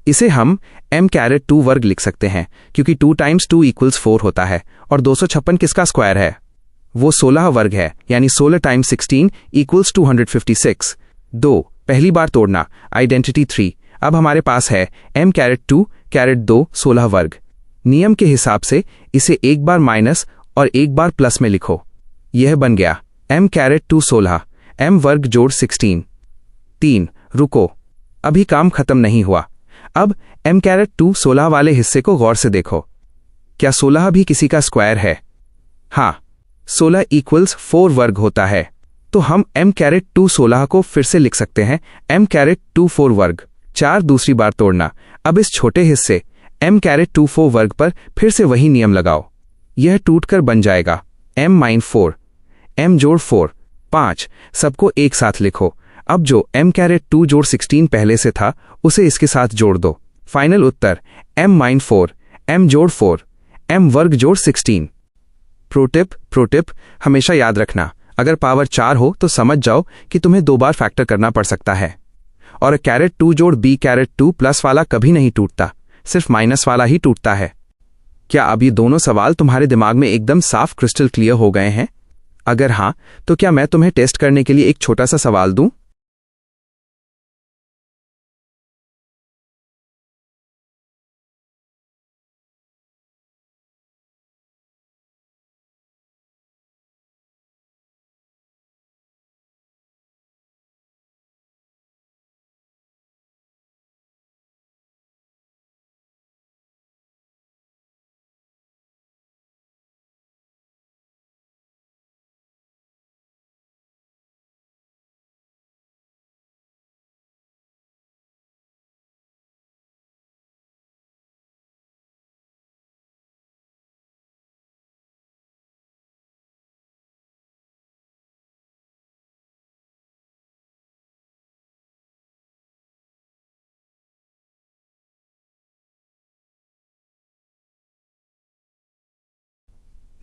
इसे हम m⁻2 वर्ग लिख सकते हैं, क्योंकि 2 × 2 = 4 होता है और 256 किसका स्क्वायर है? वो 16 वर्ग है, यानी 16 × 16 = 256। 2, पहली बार तोड़ना, आइडेंटिटी 3। अब हमारे पास है m⁻2 16 वर्ग। नियम के हिसाब से इसे एक बार माइनस और एक बार प्लस में लिखो। यह बन गया m⁻2 16 m वर्ग जोड़ 16। 3, रुको, अभी काम खत्म नहीं हुआ। अब m⁻2 16 वाले हिस्से को गौर से देखो। क्या 16 भी किसी का स्क्वायर है? हाँ, 16 = 4 वर्ग होता है, तो हम m⁻2 16 को फिर से लिख सकते हैं m⁻2 4 वर्ग। 4, दूसरी बार तोड़ना। अब इस छोटे हिस्से m⁻2 4 वर्ग पर फिर से वही नियम लगाओ। यह टूटकर बन जाएगा m-4 m जोड़ 4। 5, सबको एक साथ लिखो। अब जो m⁻2 जोड़ 16 पहले से था उसे इसके साथ जोड़ दो। फाइनल उत्तर m-4 m जोड़ 4 m वर्ग जोड़ 16। प्रोटिप, हमेशा याद रखना, अगर पावर 4 हो तो समझ जाओ कि तुम्हें 2 बार फैक्टर करना पड़ सकता है। और ⁻2 जोड़ b⁻2 प्लस वाला कभी नहीं टूटता, सिर्फ माइनस वाला ही टूटता है। क्या अब ये दोनों सवाल तुम्हारे दिमाग में एकदम साफ क्रिस्टल क्लियर हो गए हैं? अगर हाँ, तो क्या मैं तुम्हें टेस्ट करने के लिए एक छोटा सा सवाल दूं?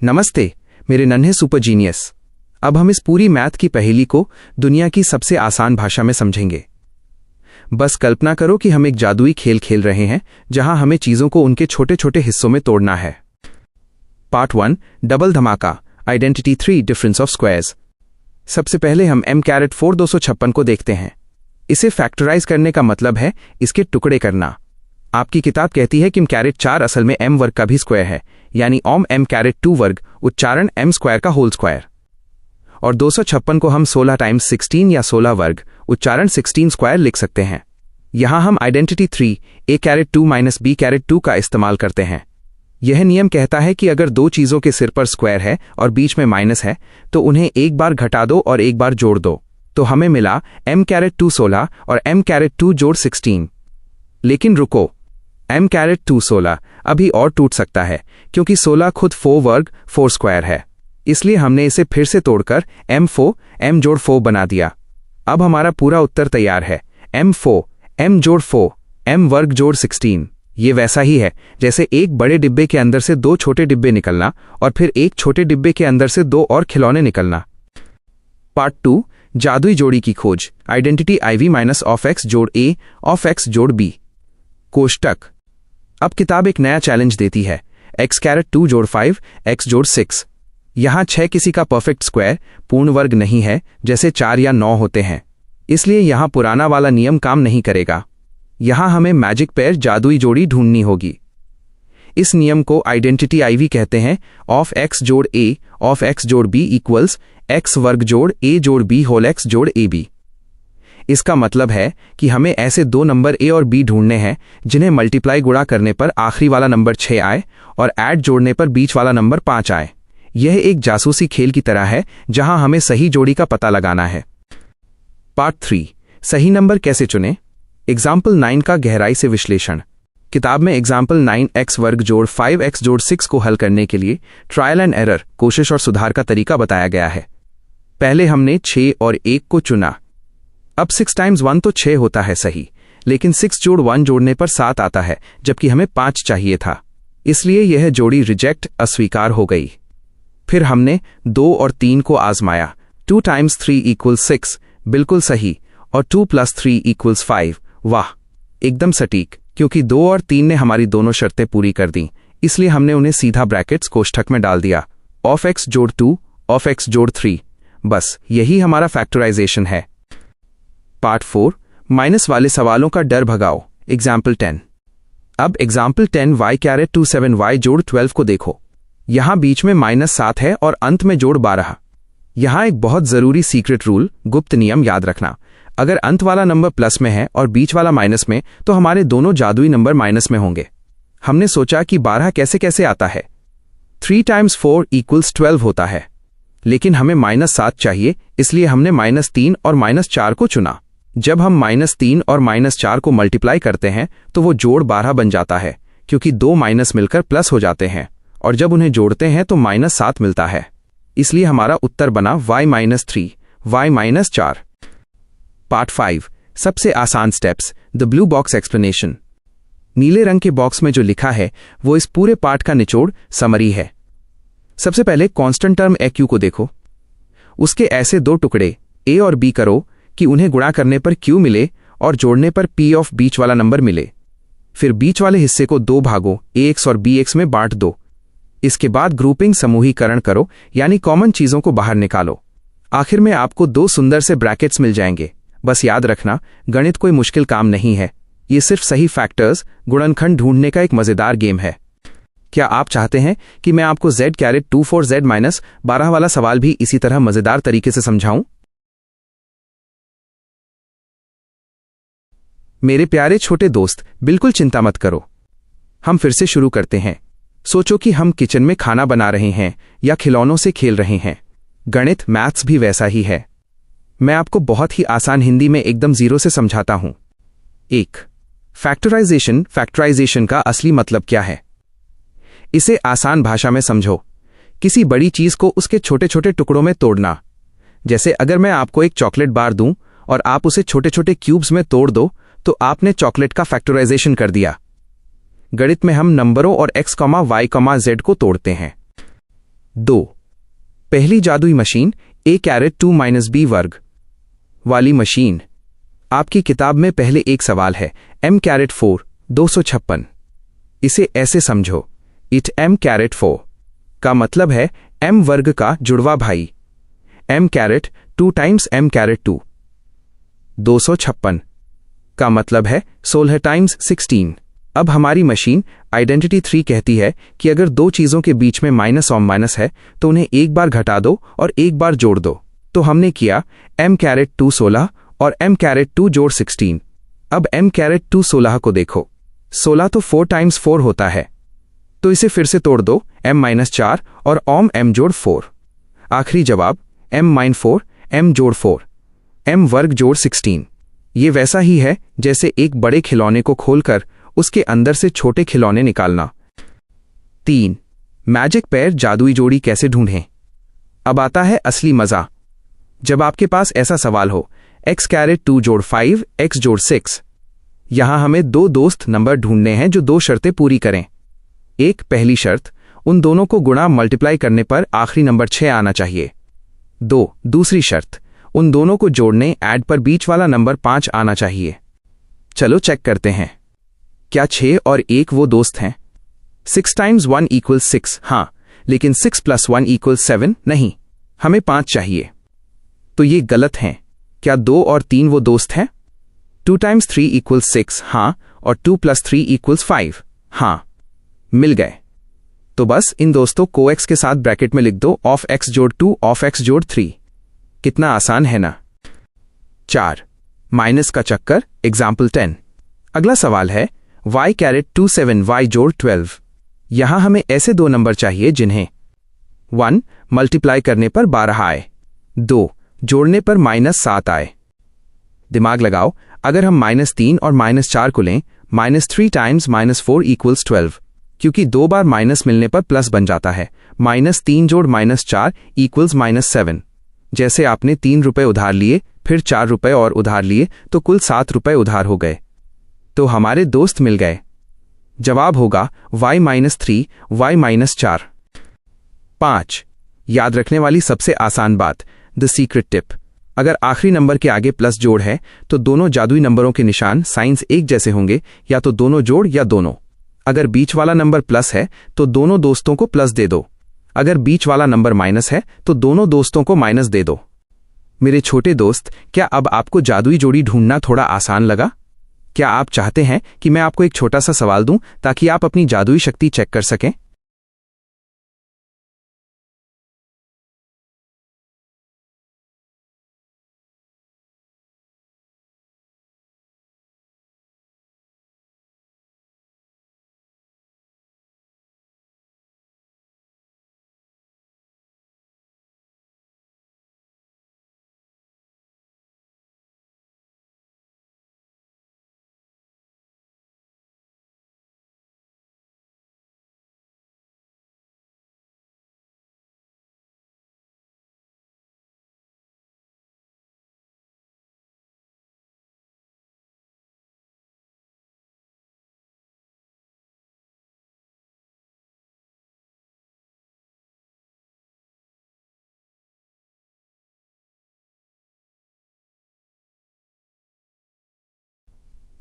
नमस्ते मेरे नन्हे सुपर जीनियस। अब हम इस पूरी मैथ की पहेली को दुनिया की सबसे आसान भाषा में समझेंगे। बस कल्पना करो कि हम एक जादुई खेल खेल रहे हैं जहां हमें चीजों को उनके छोटे छोटे हिस्सों में तोड़ना है। पार्ट 1, डबल धमाका, आइडेंटिटी 3, डिफरेंस ऑफ स्क्वायर्स। सबसे पहले हम m⁻4 256 को देखते हैं। इसे फैक्टराइज करने का मतलब है इसके टुकड़े करना। आपकी किताब कहती है कि m⁻4 असल में m वर्ग का भी स्क्वायर है, यानी ओम m⁻2 वर्ग, उच्चारण m स्क्वायर का होल स्क्वायर। और 256 को हम 16 टाइम्स 16 या 16 वर्ग, उच्चारण 16 स्क्वायर लिख सकते हैं। यहां हम आइडेंटिटी 3 a⁻2 - b⁻2 का इस्तेमाल करते हैं। यह नियम कहता है कि अगर दो चीजों के सिर पर स्क्वायर है और बीच में माइनस है तो उन्हें एक बार घटा दो और एक बार जोड़ दो, तो हमें मिला m⁻2 16 और m⁻2 जोड़ 16। लेकिन रुको, m⁻2 16 अभी और टूट सकता है क्योंकि 16 खुद 4 वर्ग 4 स्क्वायर है, इसलिए हमने इसे फिर से तोड़कर m4 m जोड़ 4 बना दिया। अब हमारा पूरा उत्तर तैयार है, m4 m जोड़ 4 m वर्ग जोड़ 16। ये वैसा ही है जैसे एक बड़े डिब्बे के अंदर से दो छोटे डिब्बे निकलना और फिर एक छोटे डिब्बे के अंदर से दो और खिलौने निकलना। पार्ट 2, जादुई जोड़ी की खोज, आइडेंटिटी IV - ऑफ x जोड़ a ऑफ x जोड़ b। कोष्टक। अब किताब एक नया चैलेंज देती है, x⁻2 जोड़ 5 x जोड़ 6। यहां 6 किसी का परफेक्ट स्क्वायर पूर्ण वर्ग नहीं है जैसे 4 या 9 होते हैं, इसलिए यहां पुराना वाला नियम काम नहीं करेगा। यहां हमें मैजिक पेयर जादुई जोड़ी ढूंढनी होगी। इस नियम को आइडेंटिटी IV कहते हैं, ऑफ x जोड़ a ऑफ x जोड़ b इक्वल्स x वर्ग जोड़ a जोड़ b होल x जोड़ ab। इसका मतलब है कि हमें ऐसे दो नंबर a और b ढूंढने हैं जिन्हें मल्टीप्लाई गुणा करने पर आखिरी वाला नंबर 6 आए और ऐड जोड़ने पर बीच वाला नंबर 5 आए। यह एक जासूसी खेल की तरह है जहां हमें सही जोड़ी का पता लगाना है। पार्ट 3, सही नंबर कैसे चुनें, एग्जाम्पल 9 का गहराई से विश्लेषण। किताब में एग्जाम्पल 9 x वर्ग जोड़ 5x जोड़ 6 को हल करने के लिए ट्रायल एंड एरर, कोशिश और सुधार का तरीका बताया गया है। पहले हमने 6 और 1 को चुना। अब 6 टाइम्स 1 तो 6 होता है सही, लेकिन 6 जोड़ 1 जोड़ने पर 7 आता है जबकि हमें 5 चाहिए था, इसलिए यह जोड़ी रिजेक्ट, अस्वीकार हो गई। फिर हमने 2 और 3 को आजमाया। 2 टाइम्स 3 इक्वल्स 6, बिल्कुल सही, और 2 + 3 इक्वल्स 5। वाह, एकदम सटीक, क्योंकि 2 और 3 ने हमारी दोनों शर्तें पूरी कर दी, इसलिए हमने उन्हें सीधा ब्रैकेट्स कोष्ठक में डाल दिया। ऑफ x जोड़ 2 ऑफ x जोड़ 3, बस यही हमारा फैक्टराइजेशन है। पार्ट 4, माइनस वाले सवालों का डर भगाओ, एग्जाम्पल 10। अब एग्जाम्पल 10 y⁻27 y जोड़ 12 को देखो। यहां बीच में -7 है और अंत में जोड़ 12। यहां एक बहुत जरूरी सीक्रेट रूल, गुप्त नियम याद रखना, अगर अंत वाला नंबर प्लस में है और बीच वाला माइनस में तो हमारे दोनों जादुई नंबर माइनस में होंगे। हमने सोचा कि 12 कैसे कैसे आता है। 3 टाइम्स 4 इक्वल्स 12 होता है, लेकिन हमें -7 चाहिए, इसलिए हमने -3 और -4 को चुना। जब हम -3 और -4 को मल्टीप्लाई करते हैं तो वो जोड़ 12 बन जाता है, क्योंकि दो माइनस मिलकर प्लस हो जाते हैं, और जब उन्हें जोड़ते हैं तो -7 मिलता है, इसलिए हमारा उत्तर बना y-3 y-4। पार्ट 5, सबसे आसान steps, the blue box explanation. नीले रंग के बॉक्स में जो लिखा है वो इस पूरे पाठ का निचोड़, समरी है। सबसे पहले कांस्टेंट टर्म aq को देखो। उसके ऐसे दो टुकड़े a और b करो कि उन्हें गुणा करने पर q मिले और जोड़ने पर p ऑफ बीच वाला नंबर मिले। फिर बीच वाले हिस्से को दो भागों ax और bx में बांट दो। इसके बाद ग्रुपिंग, समूहीकरण करो, यानी कॉमन चीजों को बाहर निकालो। आखिर में आपको दो सुंदर से ब्रैकेट्स मिल जाएंगे। बस याद रखना, गणित कोई मुश्किल काम नहीं है, ये सिर्फ सही फैक्टर्स, गुणनखंड ढूंढने का एक मजेदार गेम है। क्या आप चाहते हैं कि मैं आपको z⁻24z-12 वाला सवाल भी इसी तरह मजेदार तरीके से समझाऊं? मेरे प्यारे छोटे दोस्त, बिल्कुल चिंता मत करो। हम फिर से शुरू करते हैं। सोचो कि हम किचन में खाना बना रहे हैं या खिलौनों से खेल रहे हैं। गणित, मैथ्स भी वैसा ही है। मैं आपको बहुत ही आसान हिंदी में एकदम जीरो से समझाता हूं। 1. फैक्टराइजेशन का असली मतलब क्या है? इसे आसान भाषा में समझो। किसी बड़ी चीज को उसके छोटे छोटे टुकड़ों में तोड़ना। जैसे अगर मैं आपको एक चॉकलेट बार दूं और आप उसे छोटे छोटे क्यूब्स में तोड़ दो तो आपने चॉकलेट का फैक्टराइजेशन कर दिया। गणित में हम नंबरों और x, y, z को तोड़ते हैं। 2. पहली जादुई मशीन a⁻2 - b वर्ग वाली मशीन। आपकी किताब में पहले एक सवाल है, m⁻4 256। इसे ऐसे समझो, इट m⁻4 का मतलब है m वर्ग का जुड़वा भाई। m⁻2 times m⁻2। 256 का मतलब है 16 टाइम्स 16। अब हमारी मशीन आइडेंटिटी 3 कहती है कि अगर दो चीज़ों के बीच में माइनस और माइनस है तो उन्हें एक बार घटा दो और एक बार जोड़ दो। तो हमने किया m2 16 और m2 जोड़ 16। अब m2 16 को देखो, 16 तो 4 टाइम्स 4 होता है, तो इसे फिर से तोड़ दो m-4 और m जोड़ 4। आखिरी जवाब m-4 m जोड़ 4 m वर्ग जोड़ 16। ये वैसा ही है जैसे एक बड़े खिलौने को खोलकर उसके अंदर से छोटे खिलौने निकालना। 3. मैजिक पेयर जादुई जोड़ी कैसे ढूंढें? अब आता है असली मजा। जब आपके पास ऐसा सवाल हो x2 जोड़ 5 x जोड़ 6, यहां हमें दो दोस्त नंबर ढूंढने हैं जो दो शर्तें पूरी करें। एक, पहली शर्त, उन दोनों को गुणा मल्टीप्लाई करने पर आखिरी नंबर 6 आना चाहिए। 2, दूसरी शर्त, उन दोनों को जोड़ने ऐड पर बीच वाला नंबर 5 आना चाहिए। चलो चेक करते हैं, क्या 6 और 1 वो दोस्त हैं? 6 टाइम्स 1 इक्वल्स 6, हाँ, लेकिन 6 प्लस 1 इक्वल्स 7 नहीं, हमें 5 चाहिए। तो ये गलत हैं। क्या 2 और 3 वो दोस्त हैं? 2 टाइम्स 3 इक्वल्स 6, हाँ, और 2 प्लस 3 इक्वल्स 5, हाँ, मिल गए। तो बस इन दोस्तों को x के साथ ब्रैकेट में लिख दो ऑफ x जोड़ 2 ऑफ x जोड़ 3। कितना आसान है ना। 4. माइनस का चक्कर, एग्जाम्पल 10। अगला सवाल है y2 7 y जोड़ 12। यहां हमें ऐसे दो नंबर चाहिए जिन्हें 1 मल्टीप्लाई करने पर 12 आए, 2 जोड़ने पर -7 आए। दिमाग लगाओ, अगर हम -3 और -4 को लें, -3 टाइम्स -4 इक्वल्स 12, क्योंकि 2 बार माइनस मिलने पर प्लस बन जाता है। -3 जोड़ -4 इक्वल्स -7। जैसे आपने 3 रुपए उधार लिए, फिर 4 रुपए और उधार लिए, तो कुल 7 रुपए उधार हो गए। तो हमारे दोस्त मिल गए। जवाब होगा y-3 y-4। 5. याद रखने वाली सबसे आसान बात, द सीक्रेट टिप। अगर आखिरी नंबर के आगे प्लस जोड़ है तो दोनों जादुई नंबरों के निशान साइंस एक जैसे होंगे, या तो दोनों जोड़ या दोनों। अगर बीच वाला नंबर प्लस है तो दोनों दोस्तों को प्लस दे दो, अगर बीच वाला नंबर माइनस है तो दोनों दोस्तों को माइनस दे दो। मेरे छोटे दोस्त, क्या अब आपको जादुई जोड़ी ढूंढना थोड़ा आसान लगा? क्या आप चाहते हैं कि मैं आपको एक छोटा सा सवाल दूं ताकि आप अपनी जादुई शक्ति चेक कर सकें?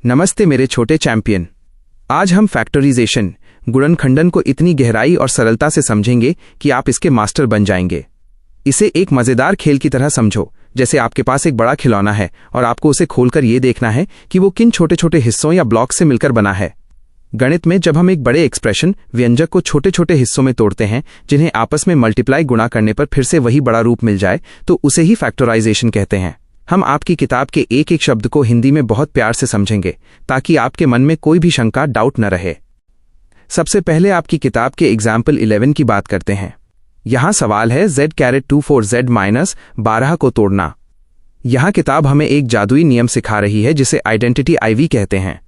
नमस्ते मेरे छोटे चैंपियन। आज हम फैक्टराइजेशन गुणनखंडन को इतनी गहराई और सरलता से समझेंगे कि आप इसके मास्टर बन जाएंगे। इसे एक मजेदार खेल की तरह समझो, जैसे आपके पास एक बड़ा खिलौना है और आपको उसे खोलकर यह देखना है कि वो किन छोटे छोटे हिस्सों या ब्लॉक से मिलकर बना है। गणित में जब हम एक बड़े एक्सप्रेशन व्यंजक को छोटे छोटे हिस्सों में तोड़ते हैं जिन्हें आपस में मल्टीप्लाई गुणा करने पर फिर से वही बड़ा रूप मिल जाए, तो उसे ही फैक्टराइजेशन कहते हैं। हम आपकी किताब के एक एक शब्द को हिंदी में बहुत प्यार से समझेंगे ताकि आपके मन में कोई भी शंका, डाउट न रहे। सबसे पहले आपकी किताब के एग्जाम्पल 11 की बात करते हैं। यहां सवाल है z-24 z-12 को तोड़ना। यहां किताब हमें एक जादुई नियम सिखा रही है जिसे आइडेंटिटी IV कहते हैं।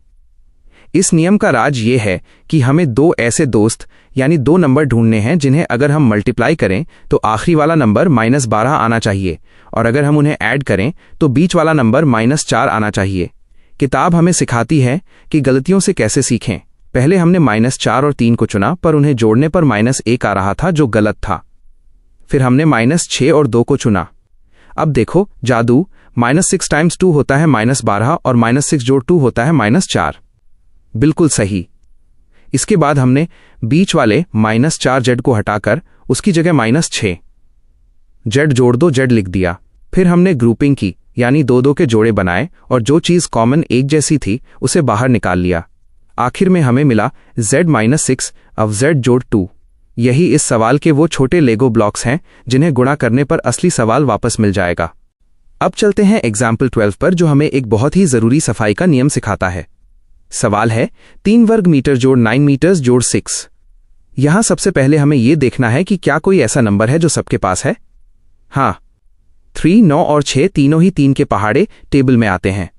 इस नियम का राज ये है कि हमें दो ऐसे दोस्त यानी दो नंबर ढूंढने हैं जिन्हें अगर हम मल्टीप्लाई करें तो आखिरी वाला नंबर -12 आना चाहिए, और अगर हम उन्हें ऐड करें तो बीच वाला नंबर -4 आना चाहिए। किताब हमें सिखाती है कि गलतियों से कैसे सीखें। पहले हमने -4 और 3 को चुना, पर उन्हें जोड़ने पर -1 आ रहा था जो गलत था। फिर हमने -6 और 2 को चुना। अब देखो जादू, -6 टाइम्स 2 होता है -12 और -6 जोड़ 2 होता है -4। बिल्कुल सही। इसके बाद हमने बीच वाले -4 जेड को हटाकर उसकी जगह -6 जेड जोड़ 2 जेड लिख दिया। फिर हमने ग्रुपिंग की, यानी 2-2 के जोड़े बनाए और जो चीज कॉमन एक जैसी थी उसे बाहर निकाल लिया। आखिर में हमें मिला z-6 अब z जोड़ 2। यही इस सवाल के वो छोटे लेगो ब्लॉक्स हैं जिन्हें गुणा करने पर असली सवाल वापस मिल जाएगा। अब चलते हैं एग्जाम्पल 12 पर, जो हमें एक बहुत ही जरूरी सफाई का नियम सिखाता है। सवाल है 3 वर्ग मीटर जोड़ 9 मीटर्स जोड़ 6। यहां सबसे पहले हमें यह देखना है कि क्या कोई ऐसा नंबर है जो सबके पास है। हाँ, 3, 9 और 6 तीनों ही 3 के पहाड़े टेबल में आते हैं,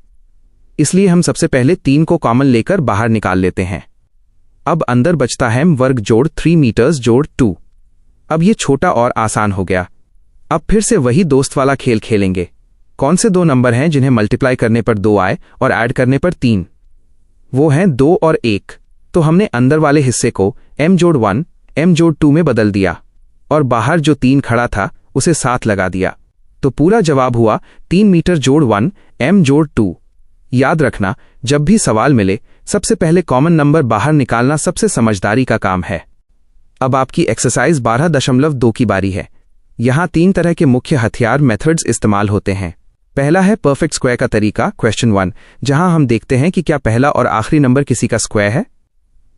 इसलिए हम सबसे पहले 3 को कॉमन लेकर बाहर निकाल लेते हैं। अब अंदर बचता है वर्ग जोड़ 3 मीटर्स जोड़ 2। अब ये छोटा और आसान हो गया। अब फिर से वही दोस्त वाला खेल खेलेंगे। कौन से दो नंबर हैं जिन्हें मल्टीप्लाई करने पर 2 आए और ऐड करने पर 3? वो हैं 2 और 1। तो हमने अंदर वाले हिस्से को m जोड़ 1 m जोड़ 2 में बदल दिया और बाहर जो 3 खड़ा था उसे 7 लगा दिया। तो पूरा जवाब हुआ 3 मीटर जोड़ 1 m जोड़ 2। याद रखना, जब भी सवाल मिले सबसे पहले कॉमन नंबर बाहर निकालना सबसे समझदारी का काम है। अब आपकी एक्सरसाइज 12.2 की बारी है। यहां 3 तरह के मुख्य हथियार मेथड्स इस्तेमाल होते हैं। पहला है परफेक्ट स्क्वायर का तरीका, क्वेश्चन 1, जहां हम देखते हैं कि क्या पहला और आखिरी नंबर किसी का स्क्वायर है।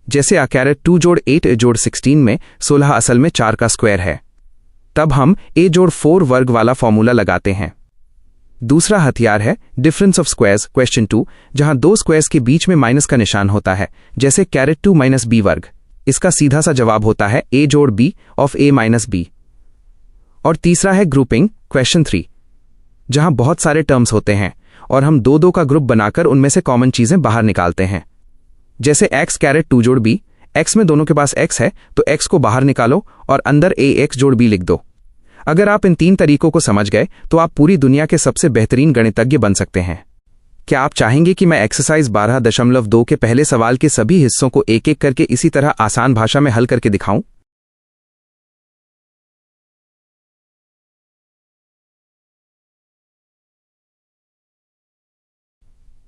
जैसे a-2 जोड़ 8 जोड़ 16 में 16 असल में 4 का स्क्वायर है। तब हम a जोड़ 4 वर्ग वाला फॉर्मूला लगाते हैं। दूसरा हथियार है डिफरेंस ऑफ स्क्वायर्स, क्वेश्चन 2, जहां दो स्क्वायर्स के बीच में माइनस का निशान होता है, जैसे (2 माइनस b वर्ग। इसका सीधा सा जवाब होता है a जोड़ b of a minus b। और तीसरा है ग्रुपिंग, क्वेश्चन 3, जहां बहुत सारे टर्म्स होते हैं और हम 2-2 का ग्रुप बनाकर उनमें से कॉमन चीजें बाहर निकालते हैं। जैसे x(2 जोड़ b, x में दोनों के पास x है तो x को बाहर निकालो और अंदर ax जोड़ b लिख दो। अगर आप इन 3 तरीकों को समझ गए तो आप पूरी दुनिया के सबसे बेहतरीन गणितज्ञ बन सकते हैं। क्या आप चाहेंगे कि मैं एक्सरसाइज 12.2 के पहले सवाल के सभी हिस्सों को एक एक करके इसी तरह आसान भाषा में हल करके दिखाऊं?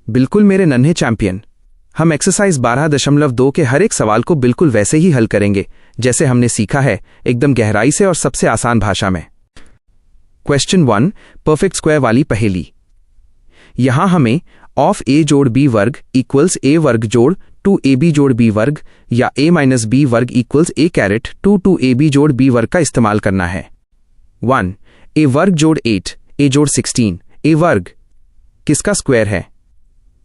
बिल्कुल मेरे नन्हे चैंपियन, हम एक्सरसाइज 12.2 के हर एक सवाल को बिल्कुल वैसे ही हल करेंगे जैसे हमने सीखा है, एकदम गहराई से और सबसे आसान भाषा में। क्वेश्चन 1, परफेक्ट स्क्वायर वाली पहेली। यहां हमें ऑफ a जोड़ b वर्ग इक्वल्स a वर्ग जोड़ 2ab जोड़ b वर्ग या a माइनस b वर्ग इक्वल्स a(2ab जोड़ b वर्ग का इस्तेमाल करना है। 1, a वर्ग जोड़ 8 a जोड़ 16। a वर्ग किसका स्क्वायर है?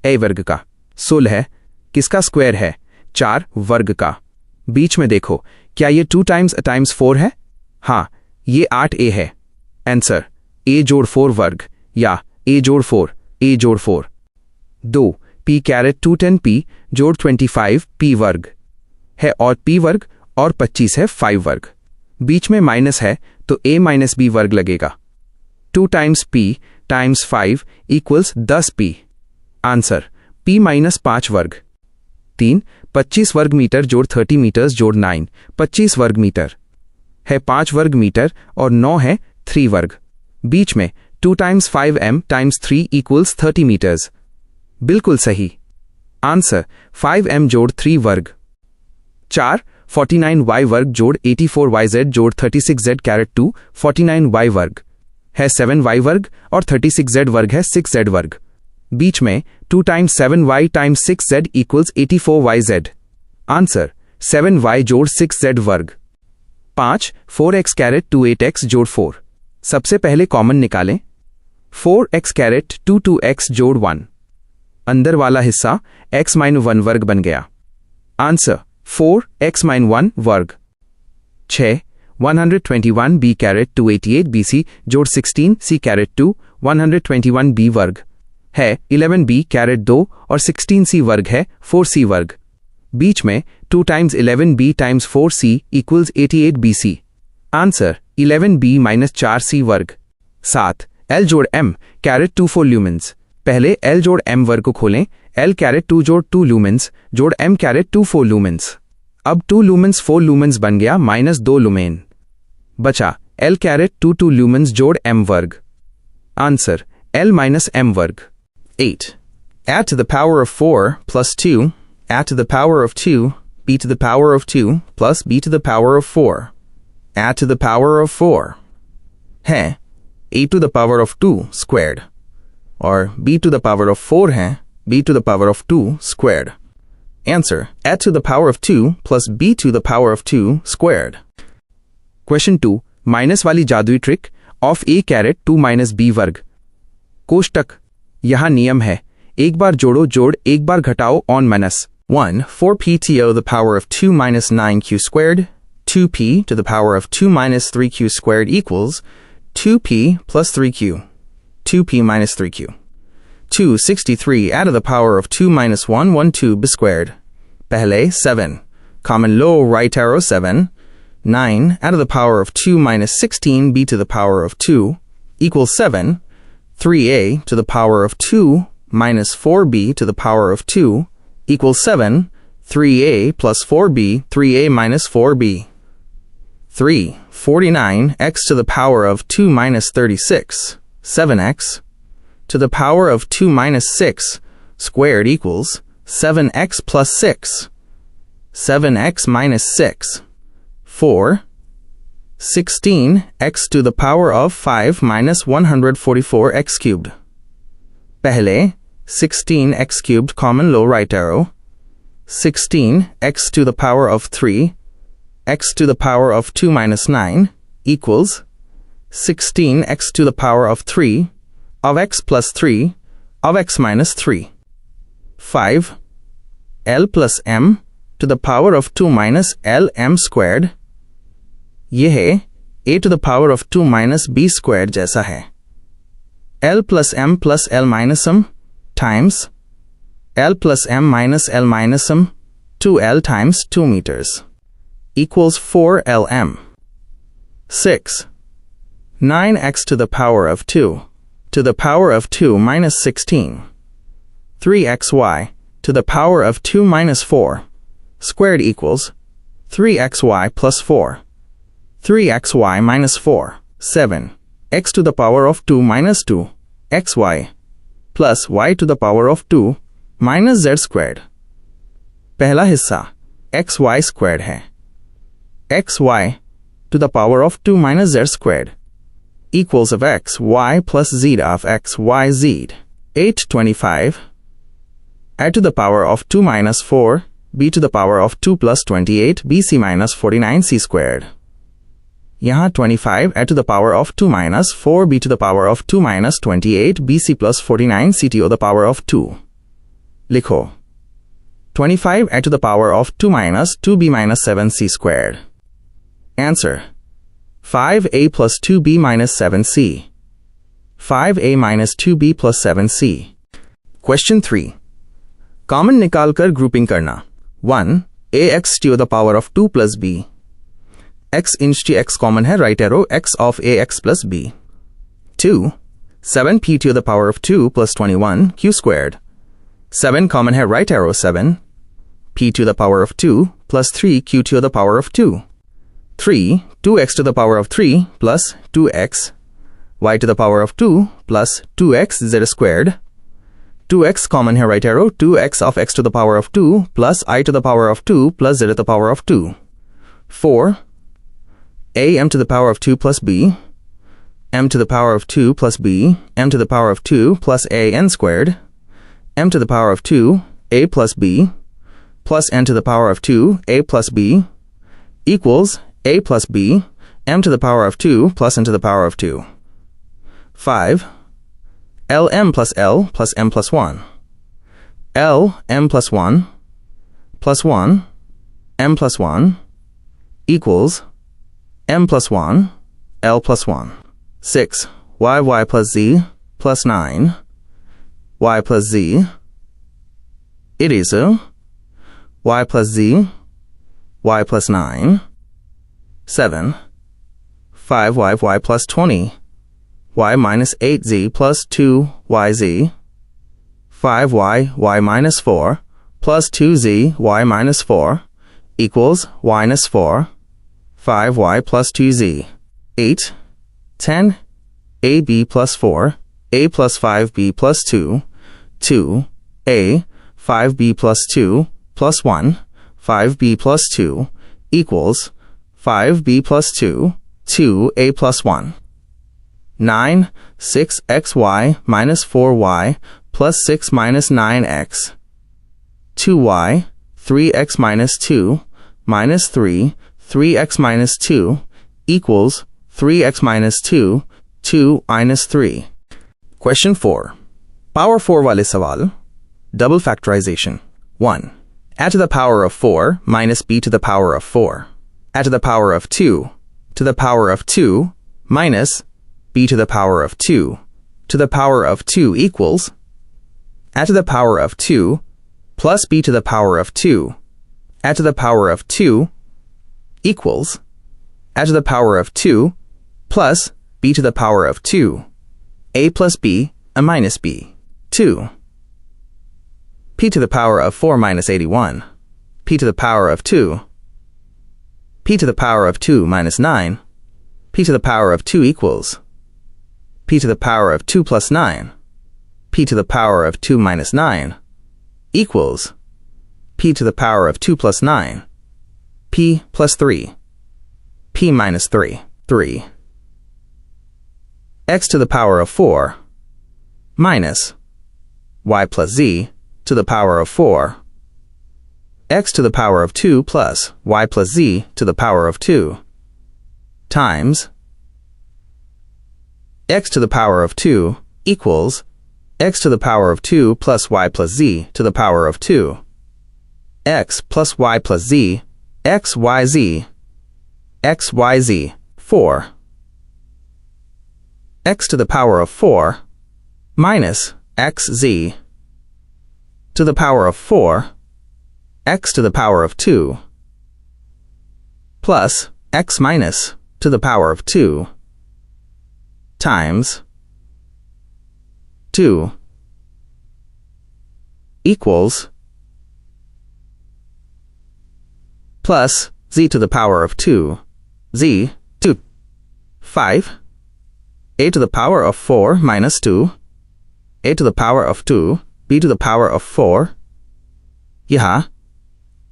a वर्ग का। 16 किसका स्क्वायर है? 4 वर्ग का। बीच में देखो, क्या ये 2 टाइम्स 4 है? हाँ, ये 8a है। आंसर a जोड़ 4 वर्ग या a जोड़ 4 a जोड़ 4। 2, p(2 10p जोड़ 25 p वर्ग है और p वर्ग और 25 है 5 वर्ग। बीच में माइनस है तो a माइनस b वर्ग लगेगा। 2 times p times 5 equals 10p। Answer p minus 5 वर्ग। 3, 25 वर्ग मीटर जोड़ 30 मीटर्स जोड़ 9 25 वर्ग मीटर है 5 वर्ग मीटर और 9 है 3 वर्ग। बीच में 2 times 5m times 3 equals 30 metres. बिल्कुल सही। आंसर 5m जोड़ 3 वर्ग। 4, 49y वर्ग जोड़ 84yz जोड़ 36z(2) 49y वर्ग है 7y वर्ग और 36z वर्ग है 6z वर्ग। बीच में 2 times 7y times 6z equals 84yz। Answer 7y जोड़ 6z वर्ग। 5, 4x(2 8x जोड़ 4। सबसे पहले कॉमन निकालें। 4x(2 2x जोड़ 1। अंदर वाला हिस्सा x - 1 वर्ग बन गया। आंसर 4x - 1 वर्ग। 6, 121b(2 88 bc जोड़ 16 c(2) 121b वर्ग है 11b(2) और 16c वर्ग है 4c वर्ग। बीच में 2 times 11b times 4c equals 88bc। Answer 11b minus 4c वर्ग। 7, l जोड़ m (2 4 ल्यूमेंस। पहले l जोड़ m वर्ग को खोलें। l (2 जोड़ 2 ल्यूमेंस जोड़ m (2 4 ल्यूमेंस। अब 2 लूमेंस 4 लूमेंस बन गया माइनस 2 लुमेन। बचा l (2 2 ल्यूमेंस जोड़ m वर्ग। आंसर l माइनस m वर्ग। 8. Add to the power of 4 plus 2, add to the power of 2, b to the power of 2 plus b to the power of 4. Add to the power of 4 है a to the power of 2 squared और b to the power of 4 है b to the power of 2 squared। Answer: a to the power of 2 plus b to the power of 2 squared. Question 2. Minus वाली जादुई trick of a caret 2 minus b वर्ग. कोष्टक. यहाँ नियम है, एक बार जोड़ो जोड़, एक बार घटाओ on minus 1 4p to the power of 2 minus 9q squared, 2p to the power of 2 minus 3q squared equals 2p plus 3q, 2p minus 3q. 263 out of the power of 2 minus 112 b squared. Pehle 7. Common law, right arrow 7. 9 out of the power of 2 minus 16b to the power of 2 equals 7. 3a to the power of 2 minus 4b to the power of 2 equals 7. 3a plus 4b, 3a minus 4b. 3. 49 x to the power of 2 minus 36, 7x. To the power of 2 minus 6 squared equals 7x plus 6. 7x minus 6. 4. 16 x to the power of 5 minus 144 x cubed. Pehle 16 x cubed, common law, right arrow. 16 x to the power of 3 x to the power of 2 minus 9 equals 16 x to the power of 3 of x plus 3 of x minus 3. 5. L plus m to the power of 2 minus L m squared. ये है a to the power of 2 minus b squared जैसा है. L plus m plus L minus m times L plus m minus L minus m 2L times 2 meters equals 4LM. 6. 9x to the power of 2 to the power of 2 minus 16. 3xy to the power of 2 minus 4 squared equals 3xy plus 4. 3xy minus 4. 7. X to the power of 2 minus 2 xy plus y to the power of 2 minus z squared. पहला हिस्सा xy squared है. xy to the power of 2 minus z squared equals of x y plus z of x y z. 825 a to the power of 2 minus 4 b to the power of 2 plus 28 bc minus 49 c squared. यहाँ 25 a to the power of 2 minus 4 b to the power of 2 minus 28 bc plus 49 c to the power of 2. लिखो 25 a to the power of 2 minus 2b minus 7c squared. Answer: 5a plus 2b minus 7c. 5a minus 2b plus 7c. Question 3. Common निकालकर grouping करना. 1. ax to the power of 2 plus b. x inch to x common है, right arrow, x of ax plus b. 2. 7p to the power of 2 plus 21 q squared. 7 common है, right arrow 7. p to the power of 2 plus 3 q to the power of 2. 3. 2x to the power of 3 plus 2x y to the power of 2 plus 2x z squared. 2x common है, right arrow, 2x of x to the power of 2 plus I to the power of 2 plus z to the power of 2. 4. a m to the power of 2 plus b, m to the power of 2 plus b, m to the power of 2 plus a n squared, m to the power of 2 a plus b plus n to the power of 2 a plus b equals a plus b m to the power of 2 plus n to the power of 2. 5. Lm plus L plus m plus 1. L m plus 1 plus 1 m plus 1 equals m plus 1 L plus 1. 6. y plus z plus 9 y plus z. It is y plus z y plus 9. 7. 5y plus 20 y minus 8z plus 2yz. 5y minus 4 plus 2z y minus 4 equals y minus 4. 5y plus 2z. 8. 10 ab plus 4 a plus 5b plus 2 2 a 5b plus 2 plus 1 5b plus 2 equals 5b plus 2 2a plus 1. 9. 6xy minus 4y plus 6 minus 9x. 2y 3x minus 2 minus 3, 3x minus 2 equals 3x minus 2, 2 minus 3. Question 4. Power 4 वाले सवाल. Double factorization. 1. A to the power of 4 minus b to the power of 4. A to the power of 2 to the power of 2 minus b to the power of 2 to the power of 2 equals a to the power of 2 plus b to the power of 2. A to the power of 2 equals a to the power of 2 plus b to the power of 2. A plus b and minus b. 2. P to the power of 4 minus 81. P to the power of 2. P to the power of 2 minus 9. P to the power of 2 equals P to the power of 2 plus 9. P to the power of 2 minus 9 equals P to the power of 2 plus 9. P plus 3. P minus 3. 3. X to the power of 4 minus y plus z to the power of 4. X to the power of 2 plus y plus z to the power of 2 times x to the power of 2 equals x to the power of 2 plus y plus z to the power of 2. X plus y plus z, x, y, z, x, y, z, 4. X to the power of 4 minus x, z to the power of 4, x to the power of 2, plus x minus to the power of 2, times 2 equals plus z to the power of 2, z, 2, 5, a to the power of 4 minus 2, a to the power of 2, b to the power of 4, यहाँ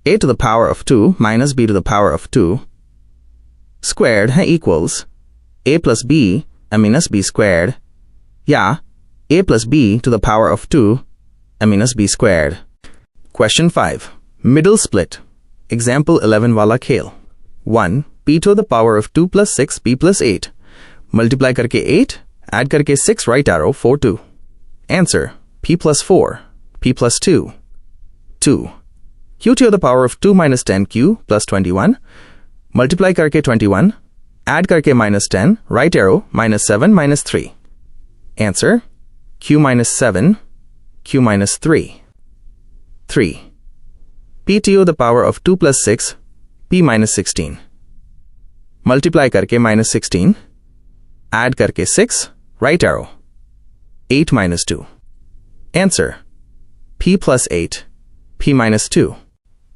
a to the power of 2 minus b to the power of 2 squared है equals a plus b minus b squared, या a plus b to the power of 2 minus b squared. Question 5. Middle split. Example 11 वाला खेल. 1. p to the power of 2 plus 6 p plus 8. Multiply करके 8, add करके 6 right arrow 4 2. Answer. P plus 4, P plus 2. 2. Q to the power of 2 minus 10Q plus 21. Multiply करके 21, add करके minus 10, right arrow, minus 7 minus 3. Answer. Q minus 7, Q minus 3. 3. P to the power of 2 plus 6, P minus 16. Multiply करके minus 16, add करके 6, right arrow, 8 minus 2. Answer. P plus 8, P minus 2.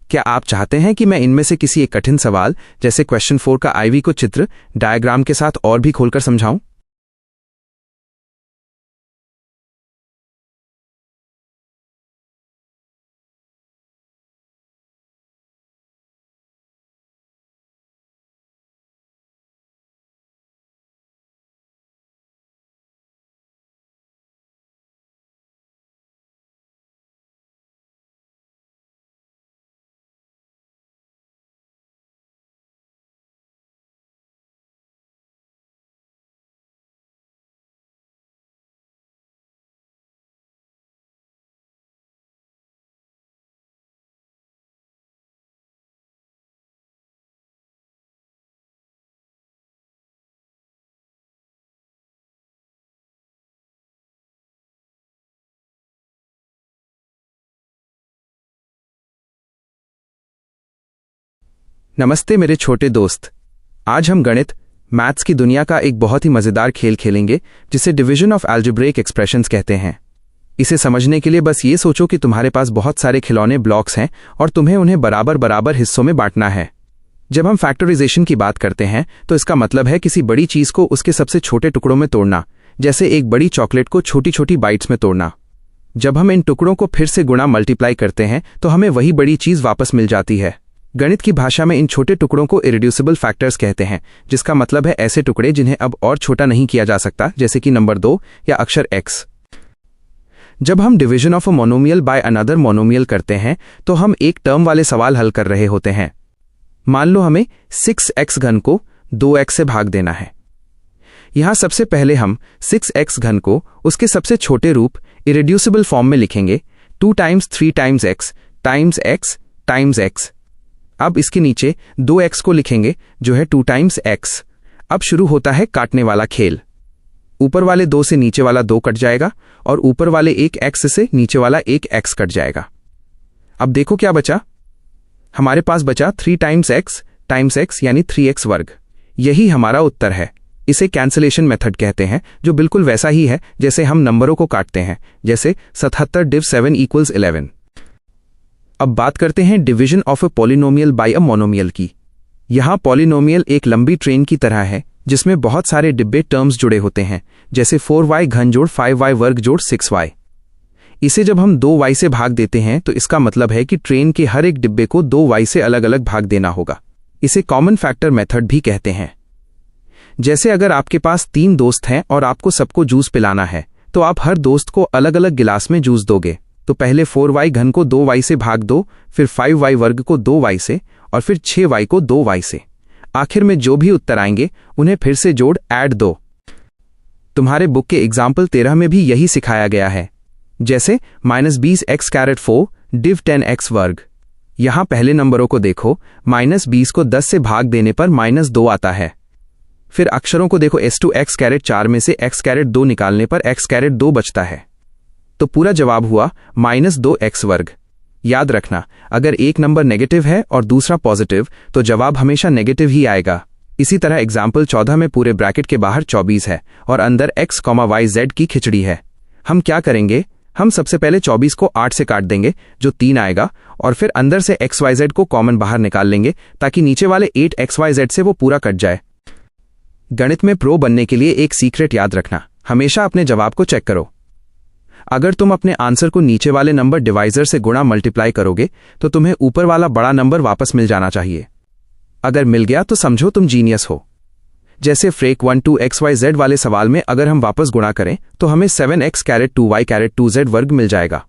क्या आप चाहते हैं कि मैं इनमें से किसी एक कठिन सवाल जैसे क्वेश्चन 4 का IV को चित्र डायग्राम के साथ और भी खोलकर समझाऊं? नमस्ते मेरे छोटे दोस्त. आज हम गणित मैथ्स की दुनिया का एक बहुत ही मज़ेदार खेल खेलेंगे जिसे डिवीजन ऑफ अलजेब्रिक एक्सप्रेशंस कहते हैं. इसे समझने के लिए बस ये सोचो कि तुम्हारे पास बहुत सारे खिलौने ब्लॉक्स हैं और तुम्हें उन्हें बराबर बराबर हिस्सों में बांटना है. जब हम फैक्टराइजेशन की बात करते हैं तो इसका मतलब है किसी बड़ी चीज़ को उसके सबसे छोटे टुकड़ों में तोड़ना, जैसे एक बड़ी चॉकलेट को छोटी छोटी बाइट्स में तोड़ना. जब हम इन टुकड़ों को फिर से गुणा मल्टीप्लाई करते हैं तो हमें वही बड़ी चीज़ वापस मिल जाती है. गणित की भाषा में इन छोटे टुकड़ों को इरेड्यूसिबल फैक्टर्स कहते हैं, जिसका मतलब है ऐसे टुकड़े जिन्हें अब और छोटा नहीं किया जा सकता, जैसे कि नंबर 2 या अक्षर x. जब हम division of a monomial by another monomial करते हैं तो हम एक टर्म वाले सवाल हल कर रहे होते हैं। मान लो हमें 6x घन को 2x से भाग देना है। यहां सबसे पहले हम 6x घन को उसके सबसे छोटे रूप इरेड्यूसिबल फॉर्म में लिखेंगे 2 times 3 times x times x times x। अब इसके नीचे 2x को लिखेंगे जो है 2 टाइम्स x। अब शुरू होता है काटने वाला खेल। ऊपर वाले 2 से नीचे वाला 2 कट जाएगा और ऊपर वाले एक x से नीचे वाला एक x कट जाएगा। अब देखो क्या बचा, हमारे पास बचा 3 टाइम्स x यानी 3x वर्ग। यही हमारा उत्तर है। इसे कैंसलेशन मेथड कहते हैं, जो बिल्कुल वैसा ही है जैसे हम नंबरों को काटते हैं, जैसे 77 डिव 7 इक्वल्स 11। अब बात करते हैं division of a polynomial bye a monomial की। यहां पॉलिनोमियल एक लंबी ट्रेन की तरह है जिसमें बहुत सारे डिब्बे टर्म्स जुड़े होते हैं, जैसे 4y घन जोड़ 5y वर्ग जोड़ 6y। इसे जब हम 2y से भाग देते हैं तो इसका मतलब है कि ट्रेन के हर एक डिब्बे को 2y से अलग अलग भाग देना होगा। इसे कॉमन फैक्टर मेथड भी कहते हैं। जैसे अगर आपके पास 3 दोस्त हैं और आपको सबको जूस पिलाना है, तो आप हर दोस्त को अलग अलग गिलास में जूस दोगे। तो पहले 4y घन को 2y से भाग दो, फिर 5y वर्ग को 2y से और फिर 6y को 2y से। आखिर में जो भी उत्तर आएंगे उन्हें फिर से जोड़ ऐड दो। तुम्हारे बुक के एग्जाम्पल 13 में भी यही सिखाया गया है, जैसे -20x⁻4 डिव 10x वर्ग। यहां पहले नंबरों को देखो, -20 को 10 से भाग देने पर -2 आता है। फिर अक्षरों को देखो, s2x⁻4 में से x⁻2 निकालने पर x⁻2 बचता है। तो पूरा जवाब हुआ -2x वर्ग। याद रखना, अगर एक नंबर नेगेटिव है और दूसरा पॉजिटिव तो जवाब हमेशा नेगेटिव ही आएगा। इसी तरह एग्जाम्पल 14 में पूरे ब्रैकेट के बाहर 24 है और अंदर x, y, z की खिचड़ी है। हम क्या करेंगे, हम सबसे पहले 24 को 8 से काट देंगे जो 3 आएगा, और फिर अंदर से xyz को कॉमन बाहर निकाल लेंगे ताकि नीचे वाले 8xyz से वो पूरा कट जाए। गणित में प्रो बनने के लिए एक सीक्रेट याद रखना, हमेशा अपने जवाब को चेक करो। अगर तुम अपने आंसर को नीचे वाले नंबर डिवाइजर से गुणा मल्टीप्लाई करोगे तो तुम्हें ऊपर वाला बड़ा नंबर वापस मिल जाना चाहिए। अगर मिल गया तो समझो तुम जीनियस हो। जैसे फ्रेक 12xyz वाले सवाल में अगर हम वापस गुणा करें तो हमें 7x⁻2y⁻2z वर्ग मिल जाएगा।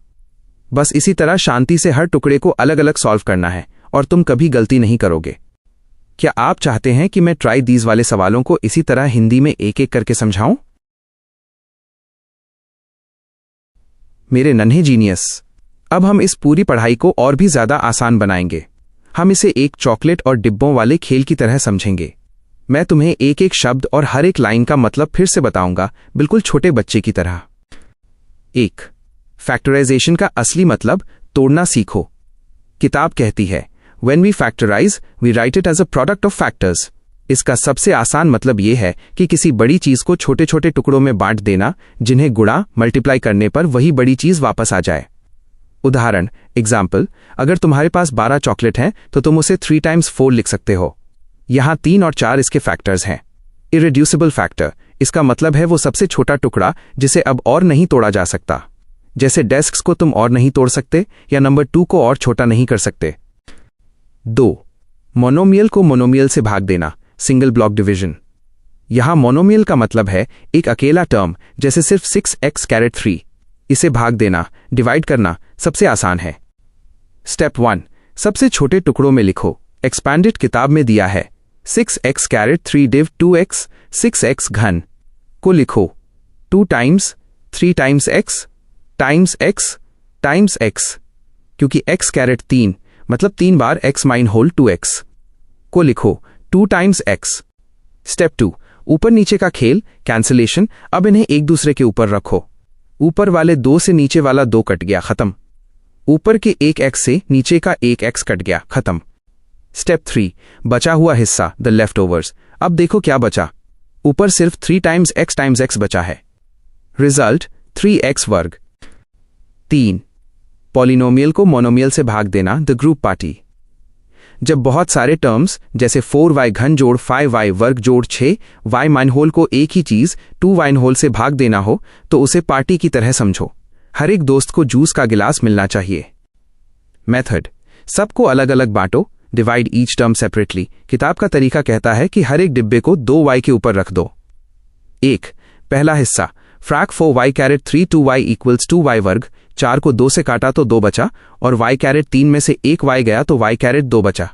बस इसी तरह शांति से हर टुकड़े को अलग अलग सॉल्व करना है और तुम कभी गलती नहीं करोगे। क्या आप चाहते हैं कि मैं ट्राई दीज वाले सवालों को इसी तरह हिंदी में एक एक करके समझाऊं? मेरे नन्हे जीनियस, अब हम इस पूरी पढ़ाई को और भी ज्यादा आसान बनाएंगे। हम इसे एक चॉकलेट और डिब्बों वाले खेल की तरह समझेंगे। मैं तुम्हें एक एक शब्द और हर एक लाइन का मतलब फिर से बताऊंगा, बिल्कुल छोटे बच्चे की तरह। 1. फैक्टराइजेशन का असली मतलब तोड़ना सीखो। किताब कहती है When we factorize, we write it as a product of factors. इसका सबसे आसान मतलब यह है कि किसी बड़ी चीज को छोटे छोटे टुकड़ों में बांट देना, जिन्हें गुणा मल्टीप्लाई करने पर वही बड़ी चीज वापस आ जाए। उदाहरण एग्जाम्पल, अगर तुम्हारे पास 12 चॉकलेट हैं तो तुम उसे 3 टाइम्स 4 लिख सकते हो। यहां 3 और 4 इसके फैक्टर्स हैं। इरेड्यूसिबल फैक्टर, इसका मतलब है वो सबसे छोटा टुकड़ा जिसे अब और नहीं तोड़ा जा सकता। जैसे डेस्क्स को तुम और नहीं तोड़ सकते या नंबर 2 को और छोटा नहीं कर सकते। 2. मोनोमियल को मोनोमियल से भाग देना, सिंगल ब्लॉक डिवीजन। यहां मोनोमियल का मतलब है एक अकेला टर्म, जैसे सिर्फ 6x⁻3। इसे भाग देना, डिवाइड करना सबसे आसान है। स्टेप 1, सबसे छोटे टुकड़ों में लिखो। एक्सपैंडेड किताब में दिया है 6x⁻3 डिव 2x 6x घन को लिखो 2 times 3 times x times x times x, क्योंकि x⁻3 मतलब 3 बार x माइन होल 2x को लिखो 2 टाइम्स x। स्टेप 2, ऊपर नीचे का खेल, कैंसलेशन। अब इन्हें एक दूसरे के ऊपर रखो। ऊपर वाले 2 से नीचे वाला 2 कट गया, खत्म। ऊपर के एक x से नीचे का एक x कट गया, खत्म। स्टेप 3, बचा हुआ हिस्सा, द लेफ्ट ओवर्स। अब देखो क्या बचा, ऊपर सिर्फ 3 टाइम्स x बचा है। रिजल्ट 3x वर्ग। 3. पॉलिनोमियल को मोनोमियल से भाग देना, द ग्रुप पार्टी। जब बहुत सारे टर्म्स जैसे 4y घन जोड़ 5y वर्ग जोड़ 6y माइन होल को एक ही चीज 2y होल से भाग देना हो तो उसे पार्टी की तरह समझो। हर एक दोस्त को जूस का गिलास मिलना चाहिए। मेथड, सबको अलग अलग बांटो, डिवाइड ईच टर्म सेपरेटली। किताब का तरीका कहता है कि हर एक डिब्बे को 2y के ऊपर रख दो। 1. पहला हिस्सा फ्रैक 4y carat 3 2y equals 2y वर्ग। 4 को 2 से काटा तो 2 बचा और y कैरेट 3 में से एक y गया तो y कैरेट 2 बचा।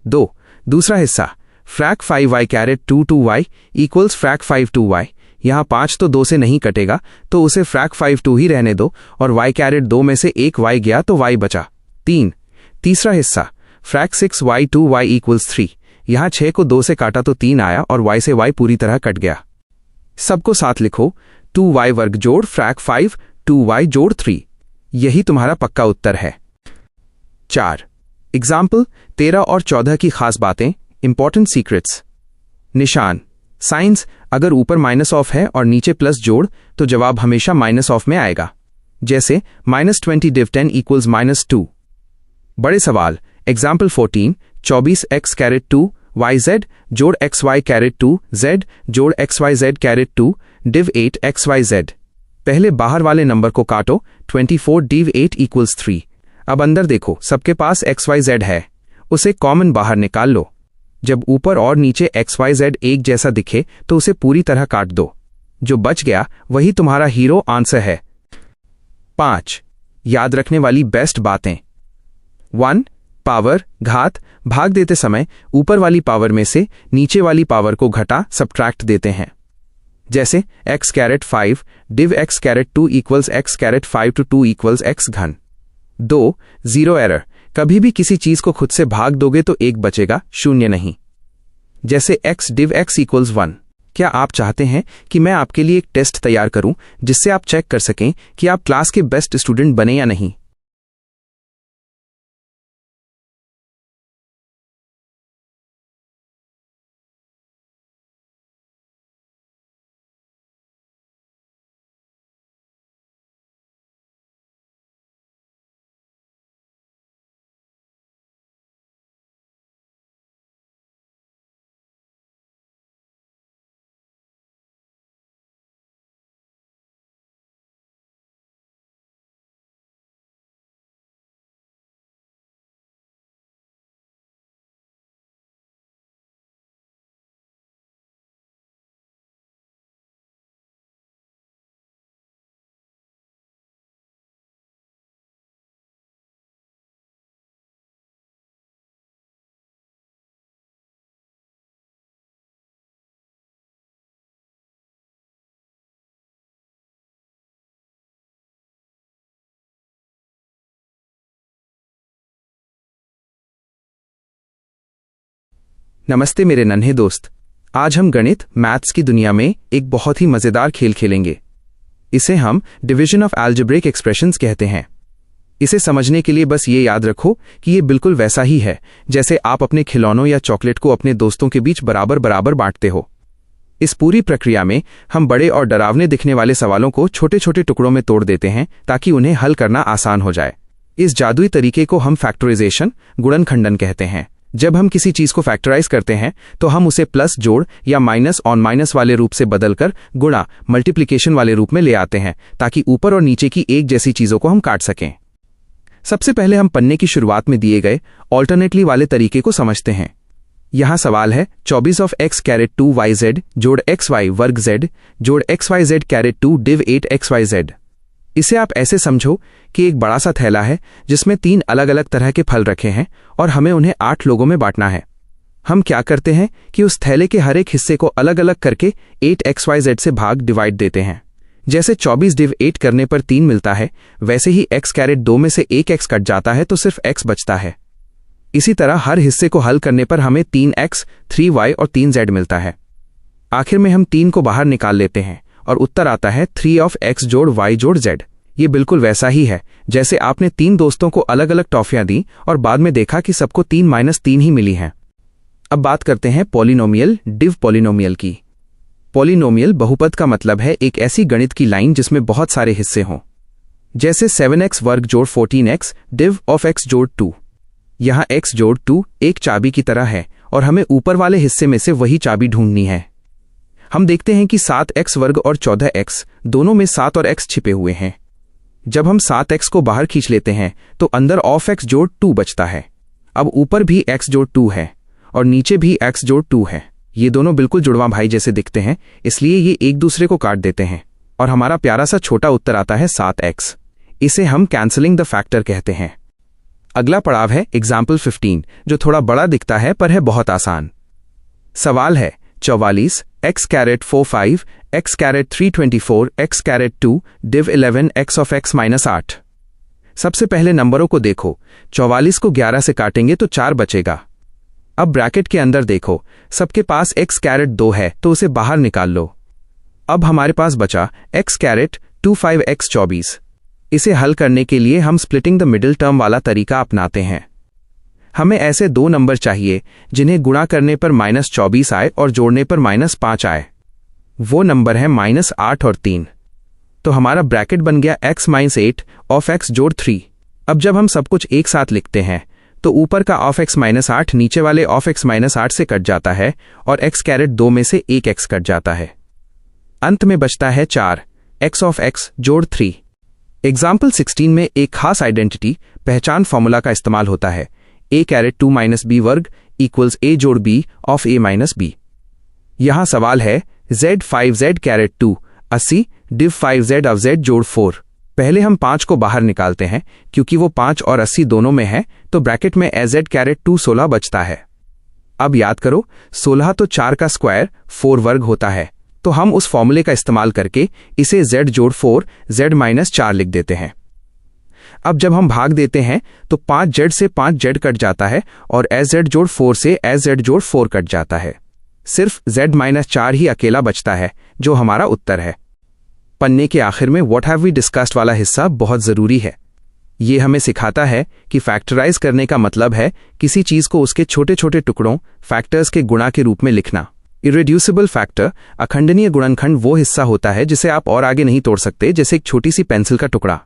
2 दूसरा हिस्सा फ्रैक 5y carat 2 2y equals फ्रैक 5 2y। यहाँ 5 तो 2 से नहीं कटेगा तो उसे फ्रैक 5 2 ही रहने दो और y कैरेट 2 में से एक y गया तो y बचा। 3 तीसरा हिस्सा फ्रैक 6y 2y इक्वल्स 3। यहाँ 6 को 2 से काटा तो 3 आया और y से y पूरी तरह कट गया। सबको साथ लिखो 2y वर्ग जोड़ फ्रैक 5 2y जोड़ 3। यही तुम्हारा पक्का उत्तर है। 4 एग्जाम्पल 13 और 14 की खास बातें, इंपॉर्टेंट सीक्रेट्स। निशान साइंस अगर ऊपर माइनस ऑफ है और नीचे प्लस जोड़ तो जवाब हमेशा माइनस ऑफ में आएगा। जैसे -20 div 10 इक्वल्स -2। बड़े सवाल एग्जाम्पल 14 24x कैरेट 2 yz जोड़ xy कैरेट 2 z जोड़ xyz कैरेट 2 div 8 xyz। पहले बाहर वाले नंबर को काटो 24 div 8 इक्वल्स 3। अब अंदर देखो, सबके पास xyz है, उसे कॉमन बाहर निकाल लो। जब ऊपर और नीचे xyz एक जैसा दिखे तो उसे पूरी तरह काट दो। जो बच गया वही तुम्हारा हीरो आंसर है। 5 याद रखने वाली बेस्ट बातें। 1 पावर घात भाग देते समय ऊपर वाली पावर में से नीचे वाली पावर को घटा सबट्रैक्ट देते हैं। जैसे x caret 5 div x caret 2 equals x caret 5 to 2 equals x घन। 2 जीरो एरर कभी भी किसी चीज को खुद से भाग दोगे तो एक बचेगा, शून्य नहीं। जैसे x div x इक्वल्स 1। क्या आप चाहते हैं कि मैं आपके लिए एक टेस्ट तैयार करूं जिससे आप चेक कर सकें कि आप क्लास के बेस्ट स्टूडेंट बने या नहीं? नमस्ते मेरे नन्हे दोस्त। आज हम गणित मैथ्स की दुनिया में एक बहुत ही मजेदार खेल खेलेंगे। इसे हम डिवीजन ऑफ अलजेब्रिक एक्सप्रेशंस कहते हैं। इसे समझने के लिए बस ये याद रखो कि ये बिल्कुल वैसा ही है जैसे आप अपने खिलौनों या चॉकलेट को अपने दोस्तों के बीच बराबर बराबर बांटते हो। इस पूरी प्रक्रिया में हम बड़े और डरावने दिखने वाले सवालों को छोटे छोटे टुकड़ों में तोड़ देते हैं ताकि उन्हें हल करना आसान हो जाए। इस जादुई तरीके को हम फैक्टराइजेशन गुणनखंडन कहते हैं। जब हम किसी चीज को फैक्टराइज करते हैं तो हम उसे प्लस जोड़ या माइनस ऑन माइनस वाले रूप से बदलकर गुणा मल्टीप्लिकेशन वाले रूप में ले आते हैं ताकि ऊपर और नीचे की एक जैसी चीजों को हम काट सकें। सबसे पहले हम पन्ने की शुरुआत में दिए गए ऑल्टरनेटली वाले तरीके को समझते हैं। यहां सवाल है 24 ऑफ x कैरेट 2 yz जोड़ xy वर्ग z जोड़ xyz कैरेट 2 div 8 xyz। इसे आप ऐसे समझो कि एक बड़ा सा थैला है जिसमें 3 अलग अलग तरह के फल रखे हैं और हमें उन्हें 8 लोगों में बांटना है। हम क्या करते हैं कि उस थैले के हर एक हिस्से को अलग अलग करके 8 xyz से भाग डिवाइड देते हैं। जैसे 24 div 8 करने पर 3 मिलता है, वैसे ही x कैरेट 2 में से एक x कट जाता है तो सिर्फ x बचता है। इसी तरह हर हिस्से को हल करने पर हमें 3x 3y और 3z मिलता है। आखिर में हम 3 को बाहर निकाल लेते हैं और उत्तर आता है 3 ऑफ x जोड़ y जोड़ z। ये बिल्कुल वैसा ही है जैसे आपने 3 दोस्तों को अलग अलग टॉफियां दी और बाद में देखा कि सबको 3-3 ही मिली हैं। अब बात करते हैं पॉलिनोमियल डिव पॉलिनोमियल की। पॉलिनोमियल बहुपद का मतलब है एक ऐसी गणित की लाइन जिसमें बहुत सारे हिस्से हों। जैसे 7x वर्ग जोड़ 14x डिव ऑफ x जोड़ 2। यहाँ x जोड़ 2 एक चाबी की तरह है और हमें ऊपर वाले हिस्से में से वही चाबी ढूंढनी है। हम देखते हैं कि 7x वर्ग और 14x दोनों में 7 और x छिपे हुए हैं। जब हम 7x को बाहर खींच लेते हैं तो अंदर ऑफ x जोड़ 2 बचता है। अब ऊपर भी x जोड़ 2 है और नीचे भी x जोड़ 2 है। ये दोनों बिल्कुल जुड़वां भाई जैसे दिखते हैं, इसलिए ये एक दूसरे को काट देते हैं। और हमारा प्यारा सा छोटा उत्तर आता है 7x। इसे हम कैंसलिंग द फैक्टर कहते हैं। अगला पड़ाव है एग्जाम्पल 15, जो थोड़ा बड़ा दिखता है पर है बहुत आसान। सवाल है 44 x caret 45 x caret 324 x caret 2 div 11 x of x minus 8। सबसे पहले नंबरों को देखो, 44 को 11 से काटेंगे तो 4 बचेगा। अब ब्रैकेट के अंदर देखो, सबके पास x कैरेट 2 है तो उसे बाहर निकाल लो। अब हमारे पास बचा x कैरेट 25 x 24। इसे हल करने के लिए हम स्प्लिटिंग द मिडिल टर्म वाला तरीका अपनाते हैं। हमें ऐसे दो नंबर चाहिए जिन्हें गुणा करने पर -24 आए और जोड़ने पर -5 आए। वो नंबर है -8 और 3। तो हमारा ब्रैकेट बन गया x - 8 ऑफ x जोड़ 3। अब जब हम सब कुछ एक साथ लिखते हैं तो ऊपर का ऑफ x - 8 नीचे वाले ऑफ x - 8 से कट जाता है और x कैरेट 2 में से एक x कट जाता है। अंत में बचता है 4 x ऑफ x जोड़ 3। एग्जाम्पल 16 में एक खास आइडेंटिटी पहचान फॉर्मूला का इस्तेमाल होता है, a कैरेट 2 - b वर्ग इक्वल्स a जोड़ b ऑफ a - b। यहां सवाल है z 5z carat 2 80 div 5z of z जोड़ 4। पहले हम 5 को बाहर निकालते हैं, क्योंकि वो 5 और 80 दोनों में है तो ब्रैकेट में az कैरेट 2 16 बचता है। अब याद करो, 16 तो 4 का स्क्वायर 4 वर्ग होता है, तो हम उस फॉर्मूले का इस्तेमाल करके इसे z जोड़ 4 z - 4 लिख देते हैं। अब जब हम भाग देते हैं तो 5z से 5z कट जाता है और az जोड़ 4 से az जोड़ 4 कट जाता है। सिर्फ z - 4 ही अकेला बचता है, जो हमारा उत्तर है। पन्ने के आखिर में व्हाट हैव वी डिस्कस्ड वाला हिस्सा बहुत जरूरी है। ये हमें सिखाता है कि फैक्टराइज करने का मतलब है किसी चीज को उसके छोटे छोटे टुकड़ों फैक्टर्स के गुणा के रूप में लिखना। इरेड्यूसिबल फैक्टर, अखंडनीय गुणनखंड, वो हिस्सा होता है जिसे आप और आगे नहीं तोड़ सकते, जैसे एक छोटी सी पेंसिल का टुकड़ा।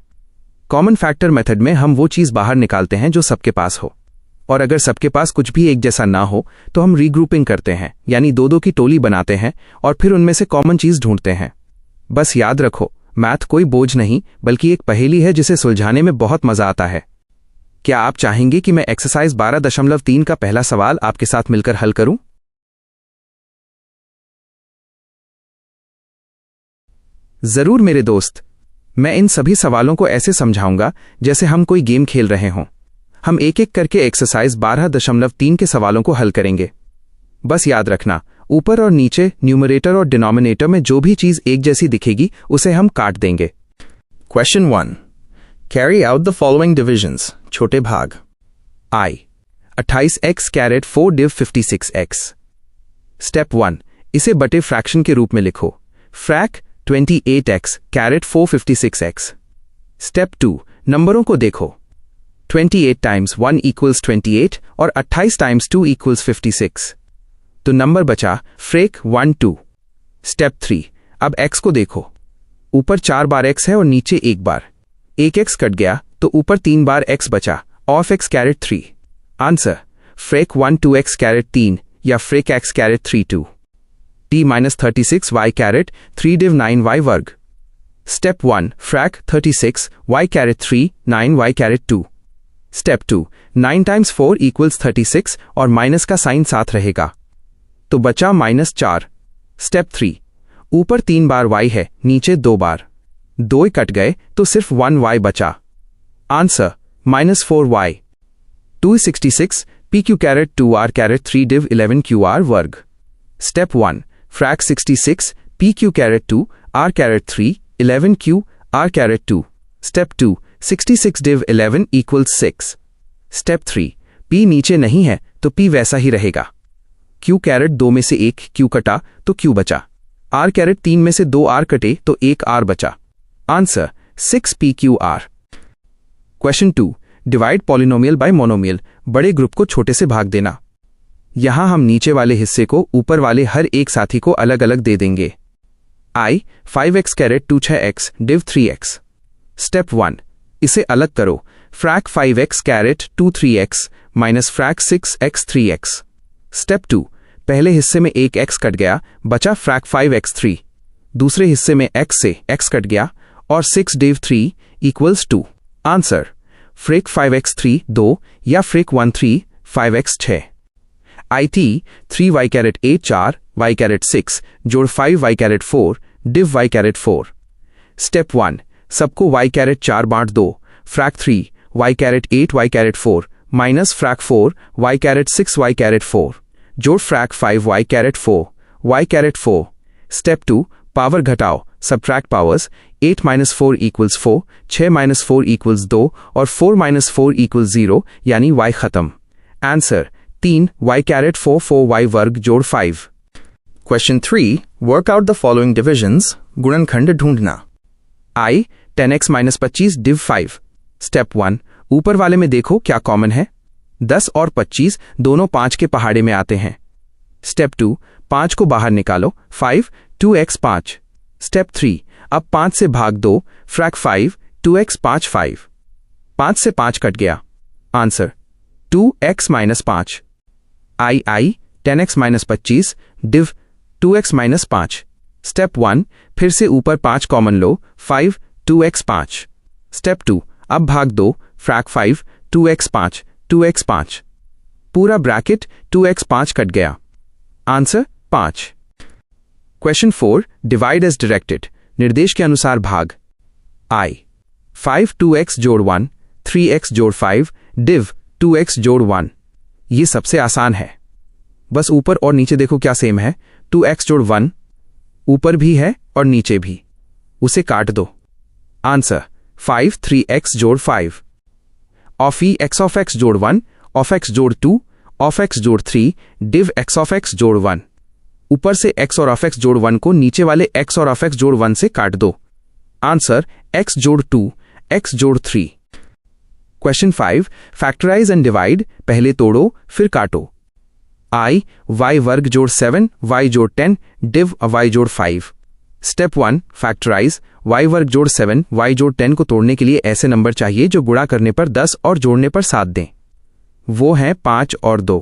कॉमन फैक्टर मेथड में हम वो चीज बाहर निकालते हैं जो सबके पास हो, और अगर सबके पास कुछ भी एक जैसा ना हो तो हम रीग्रुपिंग करते हैं, यानी दो की टोली बनाते हैं और फिर उनमें से कॉमन चीज ढूंढते हैं। बस याद रखो, मैथ कोई बोझ नहीं बल्कि एक पहेली है जिसे सुलझाने में बहुत मजा आता है। क्या आप चाहेंगे कि मैं एक्सरसाइज 12.3 का पहला सवाल आपके साथ मिलकर हल करूं? जरूर मेरे दोस्त, मैं इन सभी सवालों को ऐसे समझाऊंगा जैसे हम कोई गेम खेल रहे हों। हम एक एक करके एक्सरसाइज 12.3 के सवालों को हल करेंगे। बस याद रखना, ऊपर और नीचे न्यूमरेटर और डिनोमिनेटर में जो भी चीज एक जैसी दिखेगी उसे हम काट देंगे। Question 1, carry out the following divisions, छोटे भाग। I 28x carat 4 div 56x। Step 1, इसे बटे फ्रैक्शन के रूप में लिखो। फ्रैक 28x कैरेट 456x। स्टेप 2, नंबरों को देखो। 28 टाइम्स 1 इक्वल्स 28 और 28 टाइम्स 2 इक्वल्स 56। तो नंबर बचा फ्रेक 1 2। स्टेप 3, अब x को देखो। ऊपर 4 बार x है और नीचे 1 बार। एक x कट गया तो ऊपर 3 बार x बचा, of x caret 3। Answer frac 1 2x caret 3 या frac x caret 3 2। t - 36y caret 3 div 9y वर्ग। Step 1, frac 36 y caret 3 9y caret 2। Step 2, 9 times 4 equals 36 और माइनस का साइन साथ रहेगा, तो बचा -4। स्टेप 3, ऊपर 3 बार y है, नीचे 2 बार। 2 कट गए तो सिर्फ 1y बचा। Answer -4y। 266 pq caret 2r caret 3 div 11 qr वर्ग। Step 1, frac 66 pq caret 2 r caret 3 11 q r caret 2। Step 2, 66 div 11 equals 6। Step 3, p नीचे नहीं है तो p वैसा ही रहेगा। q कैरेट 2 में से एक q कटा तो q बचा। r कैरेट 3 में से 2 r कटे तो एक r बचा। Answer 6 pqr। Question 2, divide polynomial bye monomial, बड़े ग्रुप को छोटे से भाग देना। यहां हम नीचे वाले हिस्से को ऊपर वाले हर एक साथी को अलग अलग दे देंगे। I 5x caret 2 6x div 3x। Step 1, इसे अलग करो। Frac 5x caret 2 3x minus frac 6x 3x। Step 2, पहले हिस्से में एक x कट गया, बचा फ्रैक 5x 3। दूसरे हिस्से में x से x कट गया और 6 div 3 equals 2। Answer freak 5x 3 2 या frac 1 3 5x 6। IT 3y caret 8 4 y caret 6 जोड़ 5y caret 4 div y caret 4। Step 1, सबको y कैरेट 4 बांट दो। Frac 3 y caret 8 y caret 4 minus frac 4 y caret 6 y caret 4 जोड़ frac 5 y caret 4 y caret 4। Step 2, power घटाओ, subtract powers. 8 minus 4 equals 4, 6 minus 4 equals 2 और 4 minus 4 equals 0, यानी y खत्म। Answer 3 y caret 4 4y वर्ग जोड़ 5। Question 3, work out the following divisions, गुणनखंड ढूंढना। I 10x minus 25 div 5। Step 1, ऊपर वाले में देखो क्या कॉमन है। 10 और 25 दोनों 5 के पहाड़े में आते हैं। स्टेप 2, 5 को बाहर निकालो। 5 2x 5। स्टेप 3, अब 5 से भाग दो। फ्रैक 5 2x 5 5। 5 से 5 कट गया। Answer 2x minus 5। I 10x minus 25 div 2x minus 5। Step 1, फिर से ऊपर 5 कॉमन लो। 5 2x 5। स्टेप 2, अब भाग दो। फ्रैक 5 2x 5 2x 5। पूरा ब्रैकेट 2x 5 कट गया। Answer 5। Question 4, divide as directed, निर्देश के अनुसार भाग। I 5 2x जोड़ 1 3x जोड़ 5 डिव 2x जोड़ 1। ये सबसे आसान है, बस ऊपर और नीचे देखो क्या सेम है। 2x जोड़ 1 ऊपर भी है और नीचे भी, उसे काट दो। आंसर 5 3x जोड़ 5। Of E x of x जोड़ 1 ऑफ x जोड़ 2 ऑफ x जोड़ 3 डिव x ऑफ x जोड़ 1। ऊपर से x और ऑफ x जोड़ 1 को नीचे वाले x और ऑफ x जोड़ 1 से काट दो। आंसर x जोड़ 2 x जोड़ 3। क्वेश्चन 5, फैक्टराइज एंड डिवाइड, पहले तोड़ो फिर काटो। I y वर्ग जोड़ 7 y जोड़ 10 डिव y जोड़ 5। Step 1, factorise. y वर्ग जोड़ 7 y जोड़ 10 को तोड़ने के लिए ऐसे नंबर चाहिए जो गुणा करने पर 10 और जोड़ने पर 7 दें। वो हैं 5 और 2,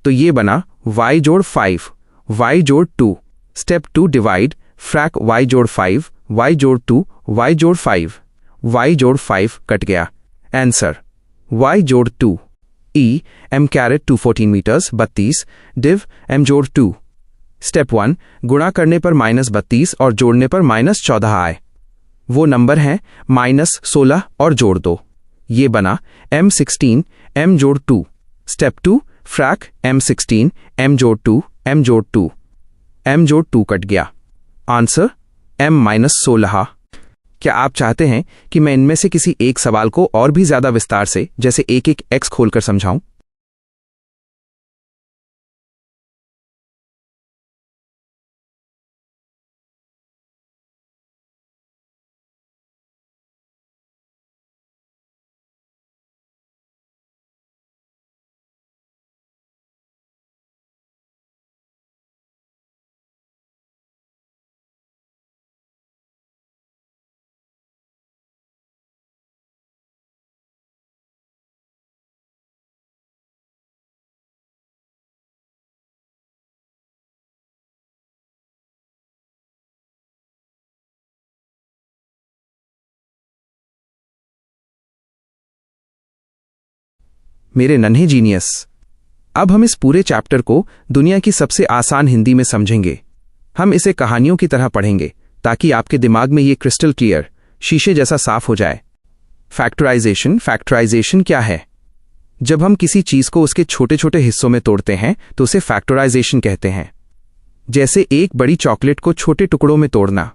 तो ये बना y जोड़ 5 y जोड़ 2। Step 2, divide. फ्रैक y जोड़ 5 y जोड़ 2 y जोड़ 5। y जोड़ 5 कट गया। आंसर y जोड़ 2। E m caret 214 metres 32 div m जोड़ 2। स्टेप 1, गुणा करने पर -32 और जोड़ने पर -14 आए। वो नंबर हैं -16 और जोड़ 2। ये बना m16 m जोड़ 2। स्टेप 2, फ्रैक m16 m जोड़ 2 m जोड़ 2। m जोड़ 2 कट गया। Answer m-16। क्या आप चाहते हैं कि मैं इनमें से किसी एक सवाल को और भी ज्यादा विस्तार से, जैसे एक एक x खोलकर समझाऊं? मेरे नन्हे जीनियस, अब हम इस पूरे चैप्टर को दुनिया की सबसे आसान हिंदी में समझेंगे। हम इसे कहानियों की तरह पढ़ेंगे ताकि आपके दिमाग में ये क्रिस्टल क्लियर, शीशे जैसा साफ हो जाए। फैक्टराइजेशन क्या है? जब हम किसी चीज को उसके छोटे छोटे हिस्सों में तोड़ते हैं तो उसे फैक्टराइजेशन कहते हैं। जैसे एक बड़ी चॉकलेट को छोटे टुकड़ों में तोड़ना।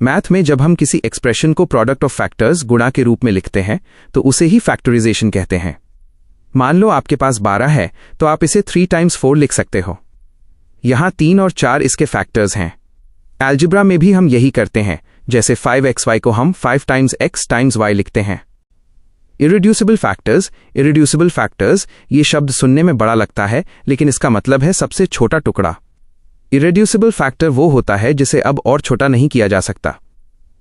मैथ में जब हम किसी एक्सप्रेशन को प्रोडक्ट ऑफ फैक्टर्स गुणा के रूप में लिखते हैं तो उसे ही फैक्टराइजेशन कहते हैं। मान लो आपके पास 12 है तो आप इसे 3 टाइम्स 4 लिख सकते हो। यहां 3 और 4 इसके फैक्टर्स हैं। अलजेब्रा में भी हम यही करते हैं, जैसे 5xy को हम 5 टाइम्स x टाइम्स y लिखते हैं। इरेड्यूसिबल फैक्टर्स, ये शब्द सुनने में बड़ा लगता है लेकिन इसका मतलब है सबसे छोटा टुकड़ा। इरेड्यूसिबल फैक्टर वो होता है जिसे अब और छोटा नहीं किया जा सकता।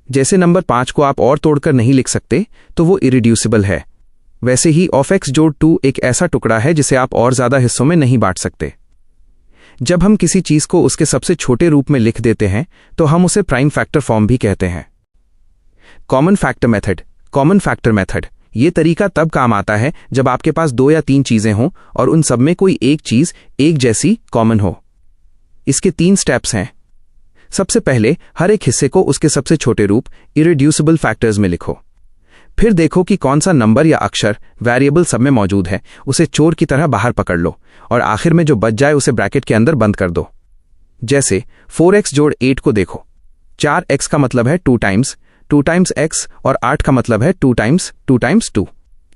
जैसे नंबर 5 को आप और तोड़कर नहीं लिख सकते तो वो इरेड्यूसिबल है। वैसे ही ऑफ x जोड़ 2 एक ऐसा टुकड़ा है जिसे आप और ज्यादा हिस्सों में नहीं बांट सकते। जब हम किसी चीज को उसके सबसे छोटे रूप में लिख देते हैं तो हम उसे प्राइम फैक्टर फॉर्म भी कहते हैं। कॉमन फैक्टर मेथड, ये तरीका तब काम आता है जब आपके पास 2 या 3 चीजें हों और उन सब में कोई एक चीज एक जैसी कॉमन हो। इसके 3 स्टेप्स हैं। सबसे पहले हर एक हिस्से को उसके सबसे छोटे रूप इरेड्यूसिबल फैक्टर्स में लिखो। फिर देखो कि कौन सा नंबर या अक्षर वेरिएबल सब में मौजूद है, उसे चोर की तरह बाहर पकड़ लो और आखिर में जो बच जाए उसे ब्रैकेट के अंदर बंद कर दो। जैसे 4x जोड़ 8 को देखो, 4x का मतलब है 2 टाइम्स x और 8 का मतलब है 2 टाइम्स 2।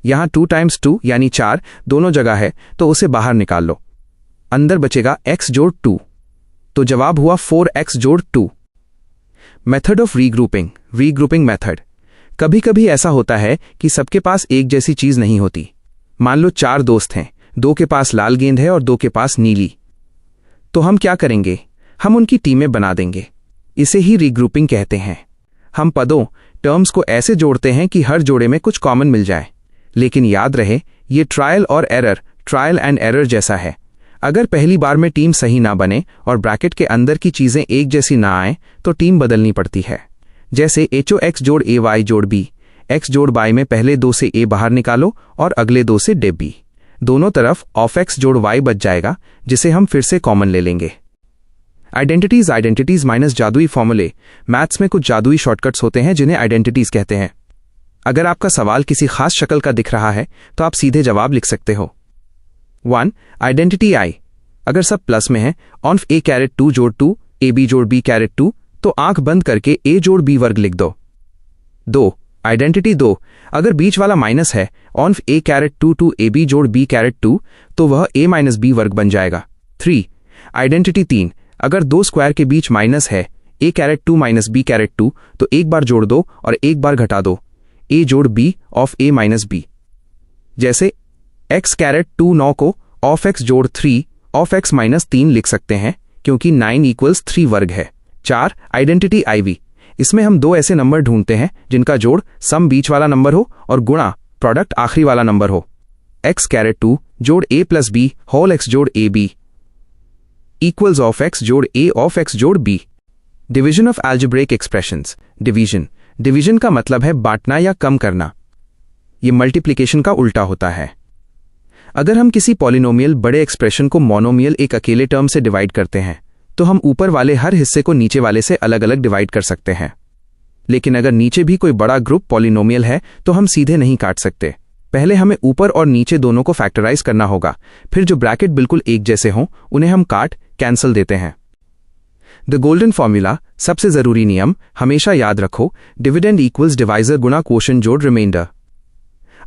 यहां 2 टाइम्स 2 यानी 4 दोनों जगह है, तो उसे बाहर निकाल लो। अंदर बचेगा x जोड़ 2, तो जवाब हुआ 4x जोड़ 2। Method of regrouping method. कभी कभी ऐसा होता है कि सबके पास एक जैसी चीज नहीं होती। मान लो 4 दोस्त हैं, 2 के पास लाल गेंद है और 2 के पास नीली। तो हम क्या करेंगे? हम उनकी टीमें बना देंगे। इसे ही रीग्रुपिंग कहते हैं। हम टर्म्स को ऐसे जोड़ते हैं कि हर जोड़े में कुछ कॉमन मिल जाए। लेकिन याद रहे, ये ट्रायल एंड एरर जैसा है। अगर पहली बार में टीम सही ना बने और ब्रैकेट के अंदर की चीजें एक जैसी ना आए तो टीम बदलनी पड़ती है। जैसे HOX जोड़ AY जोड़ B, X जोड़ Y में पहले 2 से A बाहर निकालो और अगले 2 से B। दोनों तरफ ऑफ X जोड़ Y बच जाएगा, जिसे हम फिर से कॉमन ले लेंगे। आइडेंटिटीज माइनस जादुई फॉर्मूले। मैथ्स में कुछ जादुई शॉर्टकट्स होते हैं जिन्हें आइडेंटिटीज कहते हैं। अगर आपका सवाल किसी खास शक्ल का दिख रहा है तो आप सीधे जवाब लिख सकते हो। 1. Identity I। अगर सब प्लस में है, ऑफ A⁻2 जोड़ 2 AB जोड़ B⁻2, तो आंख बंद करके A जोड़ B वर्ग लिख दो। 2. आइडेंटिटी 2। अगर बीच वाला माइनस है, ऑफ A⁻2 टू AB जोड़ B⁻2, तो वह A - B वर्ग बन जाएगा। 3. आइडेंटिटी 3। अगर 2 स्क्वायर के बीच माइनस है, A⁻2 - B⁻2, तो एक बार जोड़ दो और एक बार घटा दो, A जोड़ B ऑफ A - B। जैसे X⁻2 9 को ऑफ X जोड़ 3 ऑफ X - 3 लिख सकते हैं, क्योंकि 9 = 3 वर्ग है। 4. Identity IV। इसमें हम 2 ऐसे नंबर ढूंढते हैं जिनका जोड़ सम बीच वाला नंबर हो और गुणा प्रोडक्ट आखिरी वाला नंबर हो। X⁻2 जोड़ A + B होल X जोड़ AB इक्वल्स ऑफ X जोड़ A ऑफ X जोड़ B। Division of algebraic expressions. Division का मतलब है बांटना या कम करना। ये मल्टीप्लिकेशन का उल्टा होता है। अगर हम किसी पॉलिनोमियल बड़े एक्सप्रेशन को मोनोमियल एक अकेले टर्म से डिवाइड करते हैं, तो हम ऊपर वाले हर हिस्से को नीचे वाले से अलग अलग डिवाइड कर सकते हैं। लेकिन अगर नीचे भी कोई बड़ा ग्रुप पॉलिनोमियल है तो हम सीधे नहीं काट सकते। पहले हमें ऊपर और नीचे दोनों को फैक्टराइज करना होगा, फिर जो ब्रैकेट बिल्कुल एक जैसे हों उन्हें हम कैंसल देते हैं। द गोल्डन फॉर्मूला, सबसे जरूरी नियम, हमेशा याद रखो, डिविडेंड इक्वल्स डिवाइजर गुणा क्वोशिएंट जोड़ रिमाइंडर।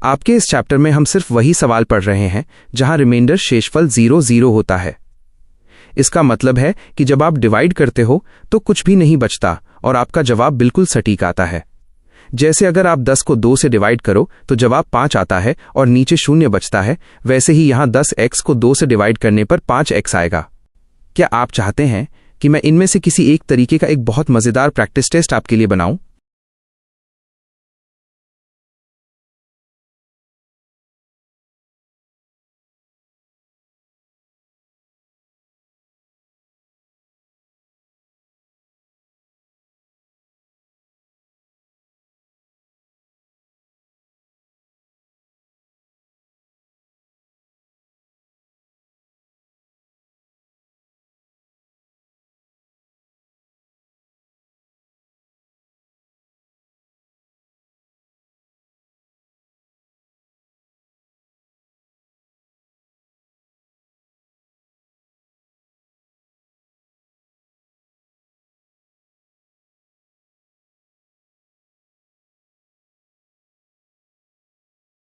आपके इस चैप्टर में हम सिर्फ वही सवाल पढ़ रहे हैं जहां रिमाइंडर शेषफल 0 होता है। इसका मतलब है कि जब आप डिवाइड करते हो तो कुछ भी नहीं बचता और आपका जवाब बिल्कुल सटीक आता है। जैसे अगर आप 10 को 2 से डिवाइड करो तो जवाब 5 आता है और नीचे 0 बचता है, वैसे ही यहां 10x को 2 से डिवाइड करने पर 5x आएगा। क्या आप चाहते हैं कि मैं इनमें से किसी एक तरीके का एक बहुत मजेदार प्रैक्टिस टेस्ट आपके लिए बनाऊं?